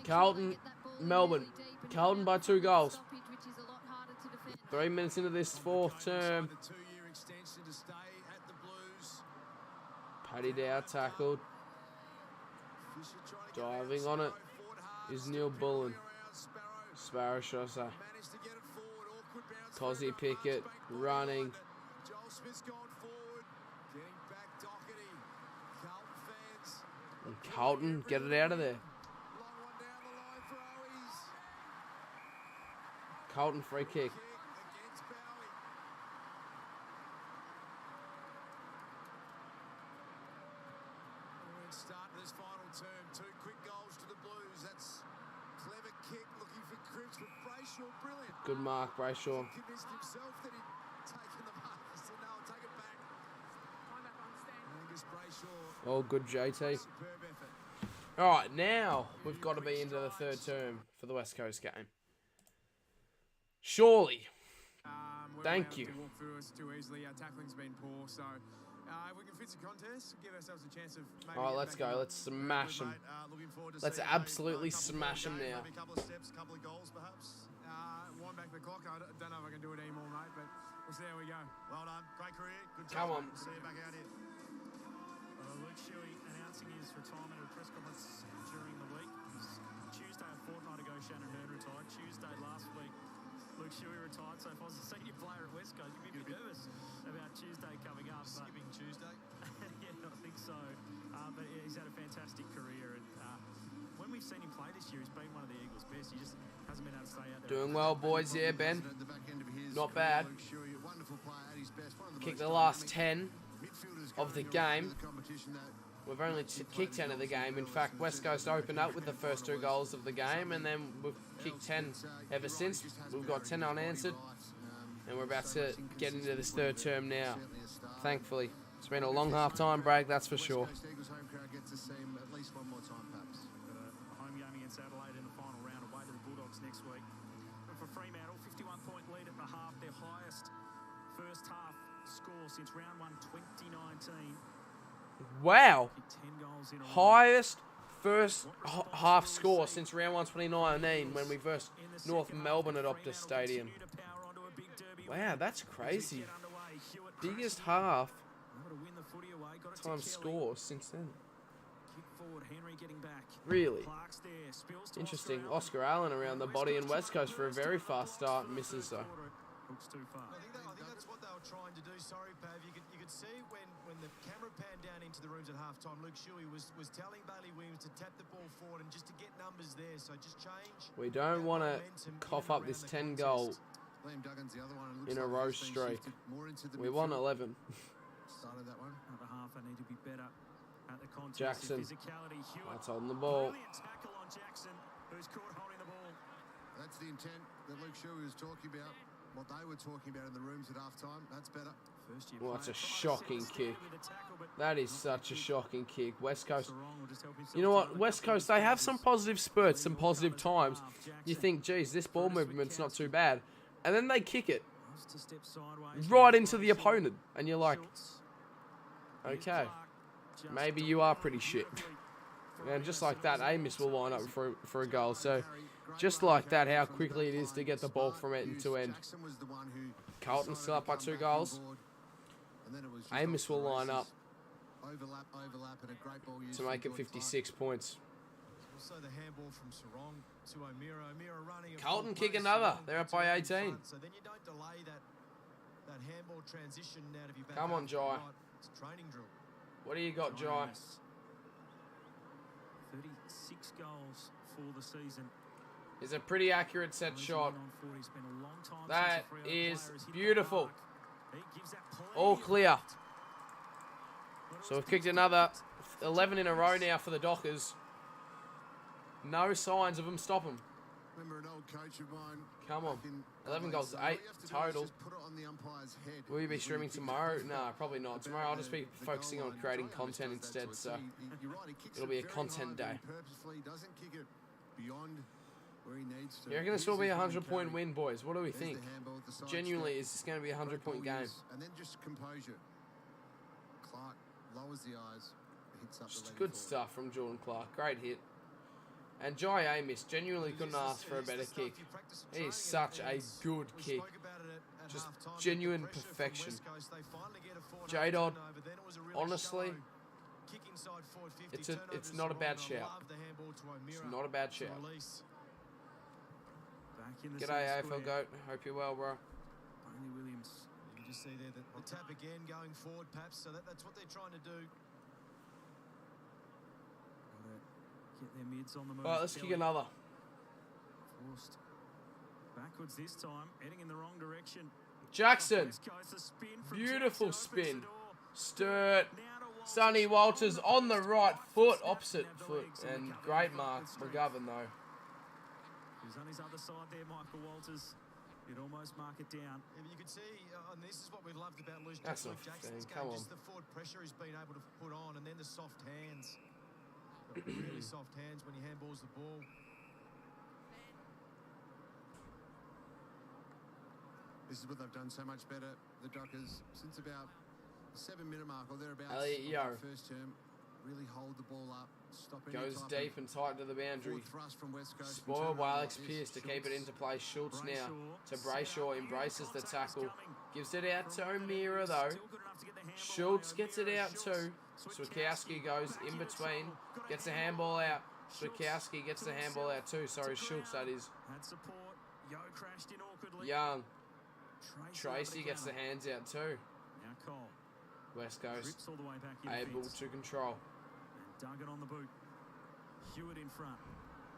Carlton, Melbourne. Carlton by 2 goals. 3 minutes into this fourth term. Paddy Dow tackled. Diving on it is Neil Bullen. Sparrow Shosser. Cozzy Pickett running. And Carlton, get it out of there. Carlton free kick. Start this final term. 2 quick goals to the Blues. That's clever kick, looking for Cripps with Brayshaw. Brilliant. Good mark, Brayshaw. Convinced himself that he'd taken the mark. He said, no, I'll take it back. Angus Brayshaw. Oh, good JT. Superb effort. All right, now we've got to be into the third term for the West Coast game. Surely. Thank you. Walk through us too easily. Our tackling's been poor, so if we can fix the contest, give ourselves a chance of. All right, let's go. Let's smash them. Let's absolutely smash them now. Maybe a couple of steps, couple of goals, perhaps. Wind back the clock. I don't know if I can do it anymore, mate, but we'll see how we go. Well done. Great career. Good job. Come on. See you back out here. Luke Shuey announcing his retirement at a press conference during the week. Tuesday, a fortnight ago, Shannon Hearn retired. Tuesday last week, Luke Shuey retired. So if I was a senior player at West Coast, you'd be a bit nervous about Tuesday coming up. Skipping Tuesday? Yeah, I think so. But yeah, he's had a fantastic career. And when we've seen him play this year, he's been one of the Eagles' best. He just hasn't been able to stay out there. Doing well, boys. Yeah, Ben. At the back end of his Not career, bad. Luke Shuey, a wonderful player at his best. One of the Kicked most the last dynamic 10 midfielders of the going through game. the competition that We've only kicked 10 of the game. In fact, West Coast opened up with the first 2 goals of the game, and then we've kicked 10 ever since. We've got 10 unanswered, and we're about to get into this third term now. Thankfully, it's been a long half-time break, that's for sure. West Coast Eagles home crowd gets to see him at least one more time, perhaps. Got a home game against Adelaide in the final round, away to the Bulldogs next week. But for Fremantle, 51-point lead at the half, their highest first half score since round 1 2019. Wow. Kicked 10 goals in a row. Highest first half score since round 1 2019 when we versed In the North second Melbourne half, at Optus Fremantle Stadium. continue to power onto a big derby Wow, win. that's As we crazy. get underway, Hewitt Biggest pressing, half able to win the footy away, got it to time Kelly. score since then. Kick forward, Henry getting back. Really? Clark's there, spills to Interesting. Oscar Allen. Oscar Allen around the body in West Coast for a very fast start. Misses though. Hooks too far. I think that's what they were trying to do. Sorry, Pav. You could see when the camera panned down into the rooms at halftime, Luke Shuey was telling Bailey Williams to tap the ball forward and just to get numbers there. So just change. We don't want to momentum in cough and up this around the 10 goal contest. Liam Duggan's the other one. It looks in a like row it's been streak. shifted more into the We won midfield. 11. Started that one. Another half, they need to be better at the contest. Jackson. Physicality. Hewitt. That's on the ball. Brilliant tackle on Jackson, who's caught holding the ball. That's the intent that Luke Shuey was talking about. What they were talking about in the rooms at halftime. That's better. First year Well, that's a player shocking tries to kick. with a tackle, but That is such a shocking kick. West Coast. Sarong will just help himself You know to what? another West couple of Coast, they have some disposals. positive spurts, some positive times. You think, geez, this ball movement's not too bad. And then they kick it Wants to step sideways. right into the opponent. And you're like, okay, Just maybe you are pretty shit. And just like that, Amos will line up for a goal. So just like that, how quickly it is to get the ball from end to end. Jackson was the one who Carlton still up by 2 goals. Amos will line up overlap, and a great ball used to from make it Jordan 56 points. Also the handball from Sarong to O'Meara. O'Meara running. at Carlton full kick pace, another. Sarong They're up puts it by in 18. front. So then you don't delay that handball transition out of your back. Come on, half. Jai. It's a training drill. What do you got, Jai? 36 goals for the season. It's a pretty accurate set shot. On 40. It's been a long time That since a Freo is player has hit beautiful. that mark. He gives that plenty All of clear. lift. So we've kicked another 11 in a row now for the Dockers. No signs of them stopping. Remember an old coach of mine. Come on. back in 11 goals, Adelaide, 8 all you have to do is total. just put it on the umpire's head Will you be when streaming kick the tomorrow? ball. No, probably not. Tomorrow I'll just be The focusing goal on line. creating Jai content always does that instead. to So us. You're right, he kicks it'll it be a very content high, day. but he purposefully doesn't kick it beyond where he needs to. You reckon this Here's will be a the 100-point carry. win, boys? What do we There's think? the handball at the side Genuinely, step. is this going to be a Great 100-point ball game? use, and then just composure. Clark lowers the eyes, hits up Just the good stuff from Jordan Clark. Great hit. And Jai Amos genuinely couldn't ask for a better kick. He is such a good kick. Just genuine perfection. J-Dot, honestly, it's not a bad shout. It's not a bad shout. Back in the G'day centre AFL square. Goat. Hope you're well, bro. Barney Williams. You can just see there the tap again going forward, perhaps. So that's what they're trying to do. Get their mids on the move. All right, let's kick Kelly another. forced backwards this time, heading in the wrong direction. Jackson. West Coast, a spin from Beautiful Jackson, spin. opens the door. Sturt. Now to Walters. Sonny Walters on the right foot, Snap, opposite nabbed the foot. legs And recovered great with mark. good strength. McGovern, though. He's on his other side there, Michael Walters. He'd almost mark it down. Yeah, but you can see, and this is what we loved about Luke That's not Jackson's fair. game, Come just on. the forward pressure he's been able to put on, and then the soft hands. Got really soft hands when he handballs the ball. This is what they've done so much better, the Dockers, since about the 7-minute mark or thereabouts. Elliot of Yeo. that first term, really hold the ball up, stop any Goes type deep of and tight to the boundary. forward thrust from West Coast. and Spoiled by turnaround Alex like Pearce this. to keep it into play. Schultz now to Brayshaw. Brayshaw. Embraces the Contact is tackle. coming. Gives it out to From O'Meara, Still though. good enough to get the handball Schultz away. gets it O'Meara, out Schultz. too. Switkowski goes back in the between. tunnel. Got a Gets the handball out. Schultz Switkowski gets to the handball himself, out too. Sorry, to Schultz, that Crown. is. Had support. Yo crashed in awkwardly. Young. Tracy Tracy gets the hands out too. Now Cole. West Coast Trips all the way back in able fence. to control. And Duggan on the boot. Hewitt in front.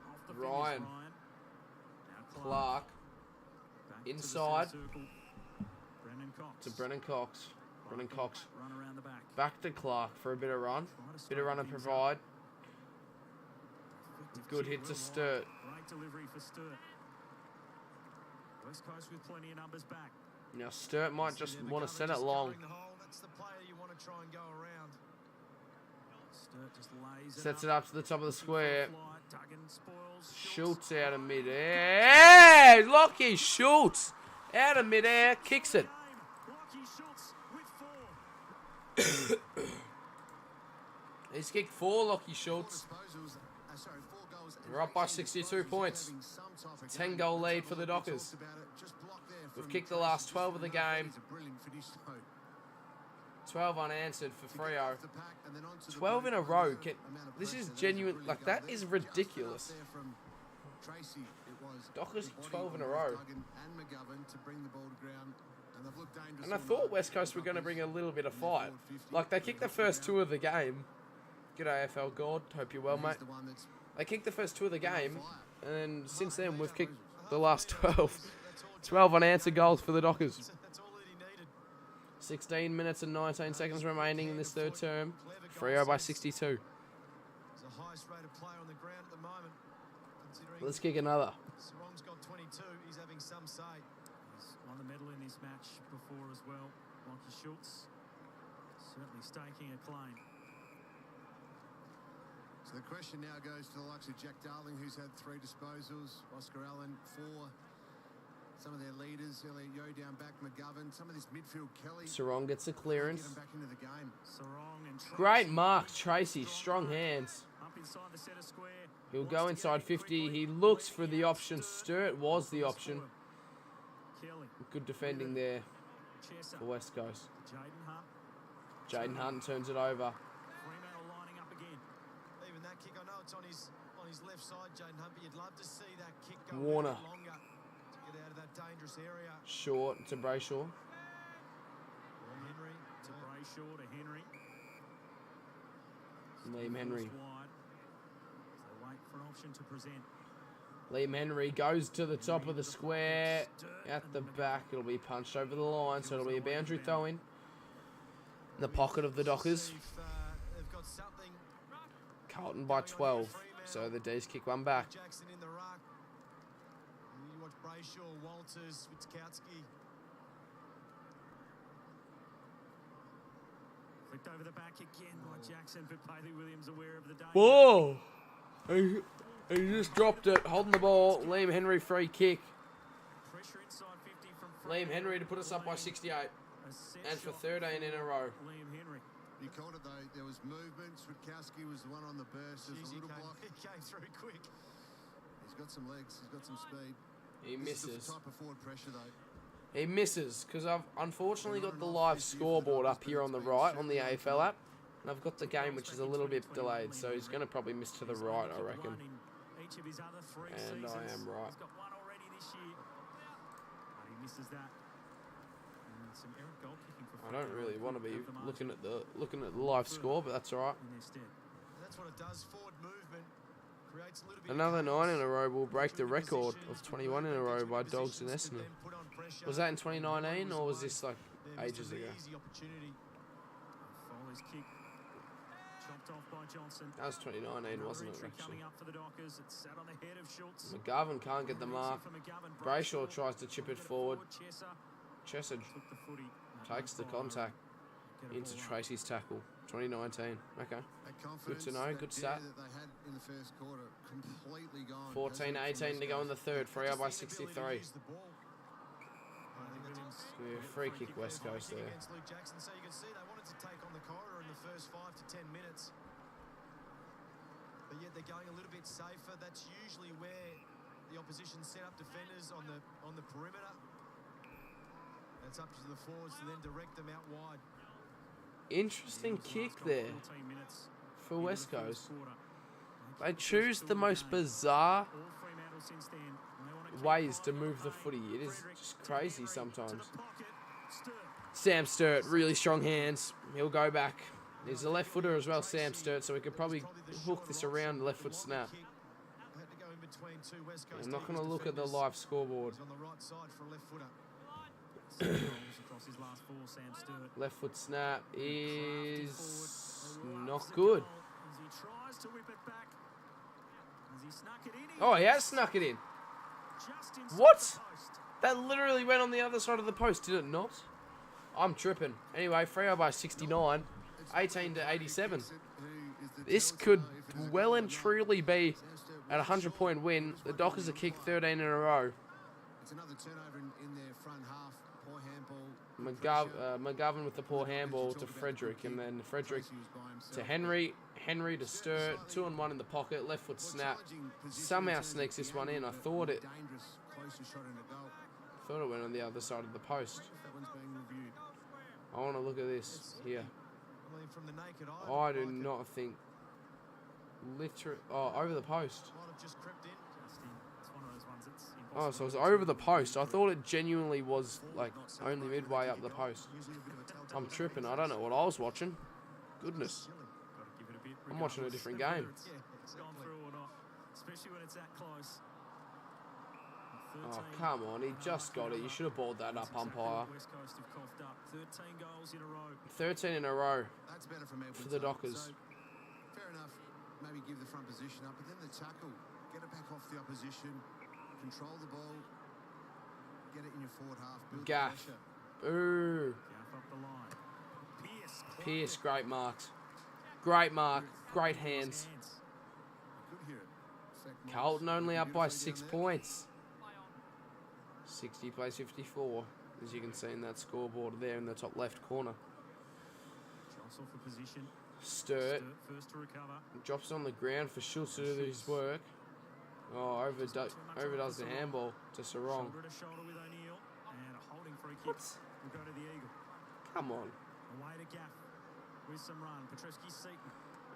Off the Ryan. finish, Now Clark Back to the inside centre circle. Brendan Cox. to Brennan Cox. Brennan Cox Run around the back. back to Clark for a bit of run. Try to Bit of run and straighten things up. provide. Effective Good kick, hit to well Sturt. wide. Great delivery for Sturt. West Coast with plenty of numbers back. Now Sturt might just Yeah, want to McGovern send it just long. covering the hole. That's the player you want to try and go around. Sturt just lays Sets it up to the top of the Looking for a square. fly. Duggan spoils. Schultz out of midair. Hey, Lockie Schultz out of midair, kicks it. Lockie Schultz with 4. He's kicked 4, Lockie Schultz. 4 goals and We're up by 18 62 disposals, points. having some type of 10 game. goal Let's lead have a for the look. We Dockers. talked about it. Just blocked there We've from kicked the Tracy, last just 12 of the enough. That game. is a brilliant finish, though. 12 unanswered for To get Freo. off the pack and then onto the 12 in a boot, row. another amount of This pressure. is That a genuine. brilliant Like, goal that there. is Just ridiculous. enough there from Tracy, it was. Dockers The body 12 in a on row. Duggan and McGovern to bring the ball to ground, and they've looked dangerous And I all thought night. West Coast were going to bring a little bit of fight. Like, they kicked the first 2 of the game. G'day AFL God. Hope you're well, He's mate. the one that's They kicked the first 2 of the game. fire. And then since then, we've kicked the last 12. 12 unanswered goals for the Dockers. That's all that he needed. 16 minutes and 19 seconds remaining in this third term. Freo by 62. He's the highest rated player on the ground at the moment. Considering Let's kick another. Sarong's got 22, he's having some say. He's won the medal in this match before as well. Lockie Schultz certainly staking a claim. So the question now goes to the likes of Jack Darling, who's had 3 disposals, Oscar Allen 4. Some of their leaders, Elliot Yeo down back, McGovern, some of this midfield, Kelly. Sarong gets a clearance. Get him back into the game. Sarong and Tracy. Great mark, Tracy. Strong hands. Up inside the centre square. He'll go inside 50. He looks for the option. Sturt was the option. Kelly. Good defending there Chesser. for West Coast. Jaden Hunt. Jaden Hunt turns it over. Fremantle lining up again. Even that kick, I know it's on his left side, Jaden Hunt, but you'd love to see that kick go Warner. a bit longer to get out of that dangerous area. Short to Brayshaw. Henry to Brayshaw to Henry. Liam Henry. Wide. So wait for an option to present. Liam Henry goes to the top of the square. At the back, it'll be punched over the line, so it'll be a boundary throw in. The pocket of the Dockers. They've got something. Carlton by 12, so the D's kick one back. Jackson in the ruck. You watch Brayshaw, Walters, Witkowski. Flicked over the back again by Jackson, but Paley Williams aware of the danger. Whoa! He just dropped it, holding the ball. Liam Henry free kick. Pressure inside 50 from Liam Henry to put us up by 68. And for 13 in a row. Liam Henry. You called it though. There was movement. Switkowski was the one on the burst. There's a little block. He came through quick. He's got some legs. He's got some speed. He This is misses. the type of forward pressure though. He misses, because I've unfortunately got the live scoreboard up here on the right, on the AFL app. And I've got the game, which is a little bit delayed, so he's going to probably miss to the right, I reckon. Each of his other 3 And seasons. I am right. He's got 1 already this year. But he misses that. And some errant goal kicking for I don't really want to be Over the margin looking at the live score, but that's all right. in their stead. That's what it does. Forward movement creates a little bit Another of 9 chaos. in a row will break the Gets you into record positions, of 21 in a row by Dogs and positions to Essendon. then put on pressure. Was that in 2019, or was this like Then ages misses the ago? easy opportunity. Foley's kick chopped off by Johnson. That was 2019, wasn't it, Entry actually? coming up for the Dockers. It's sat on the head of Schultz. McGovern can't get the mark. Brayshaw tries to chip it forward. Chesser Chesser took the footy. takes the contact into Tracy's tackle. 2019. Okay. That confidence, to know, that good dare stat. that they had in the first quarter, completely gone. 14-18 to go in the third. Freo by 63. Use the ball. Yeah, free kick West Coast there. Against Luke Jackson, so you can see they wanted to take on the corridor in the first 5 to 10 minutes. But yet they're going a little bit safer. That's usually where the opposition set up defenders on the perimeter. It's up to the forwards to then direct them out wide. Interesting kick there 14 minutes for into West the first Coast. quarter. They choose the most bizarre All Fremantle since then, and they want to keep ways to going move with the pace. footy. It is Frederick just to crazy Henry, to sometimes. the pocket. Sturt. Sam Sturt, really strong hands. He'll go back. He's a left footer as well, Sam Sturt, so we could probably hook this around the left foot snap. Had to go in between 2 West Coast I'm not going to Eagles look at the defenders. live scoreboard. He's on the right side for a left footer. 7 goals across his last 4, Sam Sturt. Left foot snap is Forward. not Ups the good. goal as he tries to whip it back. As he snuck it in. Oh, he has snuck it in. Just inside What? the post. That literally went on the other side of the post, did it not? I'm tripping. Anyway, Freo by 69, 18 to 87. This could well and truly be at a 100-point win. The Dockers have kicked 13 in a row. It's another turnover in their front half. Poor handball. McGovern with the poor handball to Frederick, and then Frederick to Henry. Henry to Sturt, 2-on-1 in the pocket, left foot snap. Somehow sneaks this one in. I thought it went on the other side of the post. That one's being reviewed. I want to look at this here. I mean, from the naked eye, I it do looked like not think. Literally, over the post. it might have just crept in. Just in. It's one of those ones that's Oh, impossible so it's to over the see. post. I thought it genuinely was like only midway up the post. Usually a bit of a telltale I'm tripping. I don't know what I was watching. Goodness. Gotta give it a bit I'm watching a regardless different of whether game. it's Yeah, gone exactly. through or not, especially when it's that close. Oh, 13 come on. He just got it. You should have balled that up, That's exactly umpire. what West Coast have coughed up. 13 goals in a row. 13 in a row. That's better from Edwards. For the though. Dockers. So, fair enough. Maybe give the front position up, but then the tackle get it back off the opposition, control the ball, get it in your forward half, build Gaff. pressure. Ooh. Gaff up the line. Pierce, great marks. Great mark. Great hands. Could hear it. Sack Carlton Morris, only up by beautifully 6 down there. points. 60 plays 54, as you can see in that scoreboard there in the top left corner. Jostle for position. Sturt First to recover. drops it on the ground for Schultz to do his work. Oh, overdoes the handball to Sarong. Shoulder to shoulder with O'Neill. And a holding free kick. What? Will go to the Eagle. Come on. Away to Gaff. With some run. Petreski-Seaton.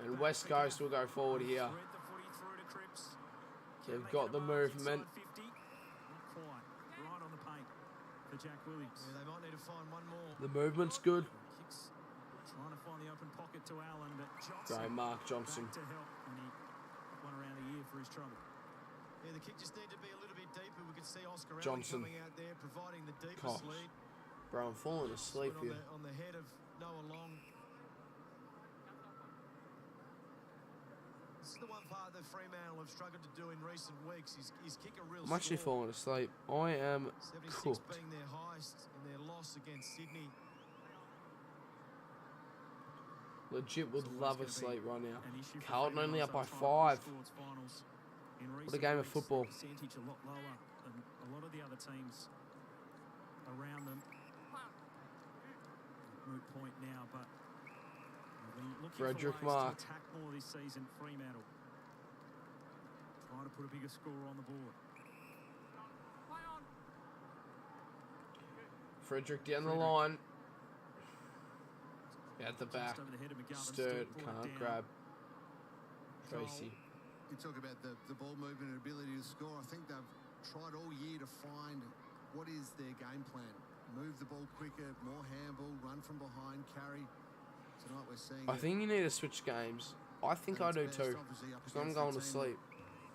And West Coast will go forward here. Thread the footy through to Cripps. They've got the movement. Inside 50. Not quite. Right on the paint for Jack Williams. Yeah, they might need to find one more. The movement's good. Kicks. Trying to find the open pocket to Allen, but Johnson. Great mark, Johnson. Back to help, and he got one around the ear for his trouble. Yeah, the kick just needed to be a little bit deeper. We could see Oscar Allen Johnson. coming out there, providing the deepest Cox. lead. Bro, I'm falling asleep Went here. on the head of Noah Long. This is the one part that Fremantle have struggled to do in recent weeks. Is kick a real I'm actually score. falling asleep. I am 76 cooked. being their highest in their loss against Sydney. Legit would love a sleep right now. An issue for Carlton only Fremantle up by outside 5. Sports finals. In What a recent game of weeks, football. Percentage a lot lower than a lot of the other teams around them. Moot point now, but they've been looking Frederick for ways Mark. to attack more this season. Fremantle trying to put a bigger score on the board. Frederick down the line. At the back. Just over the head of McGovern. Sturt brought it can't down. grab. Tracy. You talk about the ball movement and ability to score. I think they've tried all year to find what is their game plan. Move the ball quicker, more handball, run from behind, carry. Tonight we're seeing I think you need to switch games. I think I do too. Because I'm going to sleep.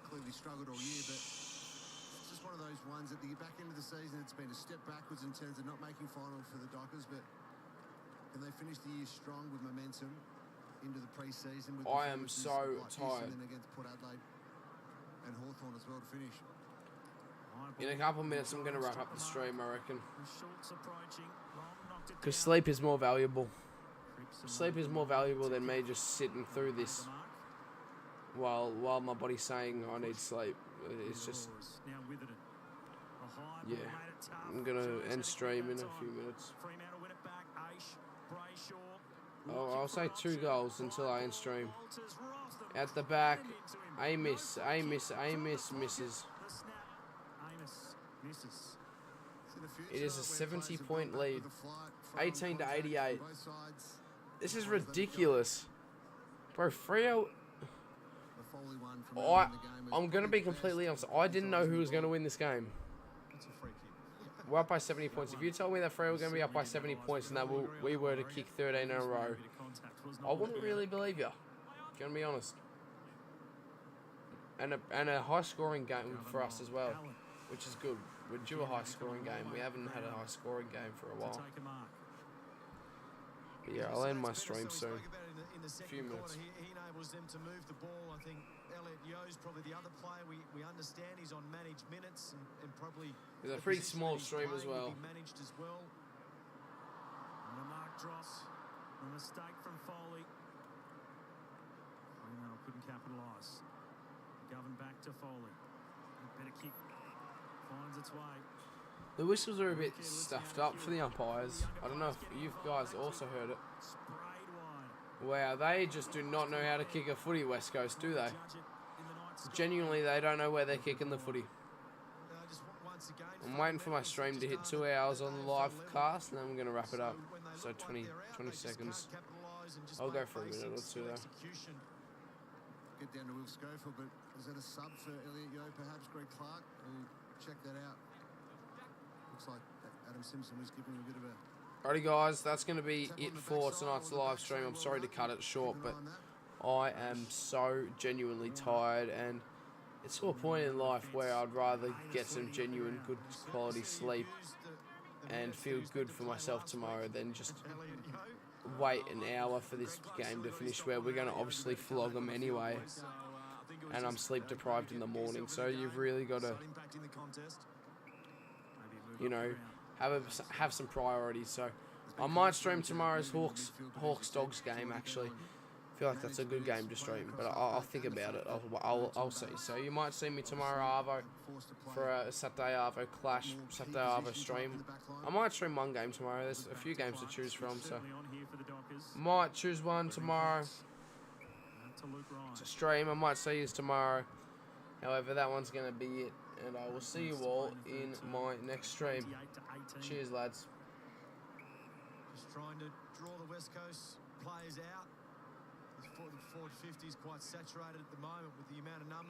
Clearly struggled all year, but it's just one of those ones at the back end of the season. It's been a step backwards in terms of not making final for the Dockers, but can they finish the year strong with momentum into the pre-season? With I am performances so like this tired. And then against Port Adelaide and Hawthorn as well to finish. In a couple of minutes, I'm going to wrap up the stream, I reckon. Schultz approaching. Long knocked it Because down. sleep is more valuable. Cripps and Sleep is more valuable than me just sitting through this while my body's saying I need sleep. It's just, Now Witherden. A high ball yeah. made it tough. I'm going to Sure end he's stream gonna in get a that few time. minutes. Fremantle win it back. Aish, Brayshaw. Oh, I'll say 2 Looking for goals option. until I end stream. Walters robs them. At the back, Into him. a miss, a miss, a miss, misses. The snap. Amos misses. It is a 70-point lead. 18 to 88. This is ridiculous. Bro, Freo, I'm going to be completely honest. I didn't know who was going to win this game. We're up by 70 points. If you told me that Freo were going to be up by 70 points and that we were to kick 13 in a row, I wouldn't really believe you. Going to be honest. And a high-scoring game for us as well, which is good. We're due a high-scoring game. We haven't had a high-scoring game for a while. Take a mark. But yeah, I'll end my stream soon. In the Few second minutes. quarter, he enables them to move the ball. I think Elliot Yo's probably the other player. We understand he's on managed minutes and probably It's a the pretty position small that he's stream as playing will well. be managed as well. And a mark dross. A mistake from Foley. Fremantle couldn't capitalise. Govern back to Foley. Better kick. Finds its way. The whistles are a bit stuffed up for the umpires. I don't know if you guys also heard it. Sprayed wide. Wow, they just do not know how to kick a footy, West Coast, do they? Judge it in the night sky. Genuinely, they don't know where they're kicking the footy. Just once again, I'm waiting for my stream to hit 2 hours on the live cast, and then I'm going to wrap it up. So 20 seconds. I'll go for a minute or two though. Get down to Will Schofield, but is that a sub for Elliot Yo, perhaps? Greg Clark? We'll check that out. Looks like Adam Simpson was giving a bit of a... Alrighty guys, that's going to be it for tonight's live stream. I'm sorry to cut it short, but I am so genuinely tired, and it's to a point in life where I'd rather get some genuine good quality sleep and feel good for myself tomorrow than just wait an hour for this game to finish, where we're going to obviously flog them anyway. and I'm sleep deprived in the morning. So you've really got to, you know, have some priorities. So I might stream tomorrow's Hawks Dogs game. Actually, I feel like that's a good game to stream, but I'll think about it. I'll see. So you might see me tomorrow, Arvo, for a Saturday Arvo clash, Saturday Arvo stream. I might stream one game tomorrow. There's a few games to choose from, so might choose one tomorrow to stream. I might see you tomorrow. However, that one's going to be it, and I will see you all in my next stream. Cheers, lads. Just trying to draw the West Coast players out. The forward 50 is quite saturated at the moment with the amount of numbers.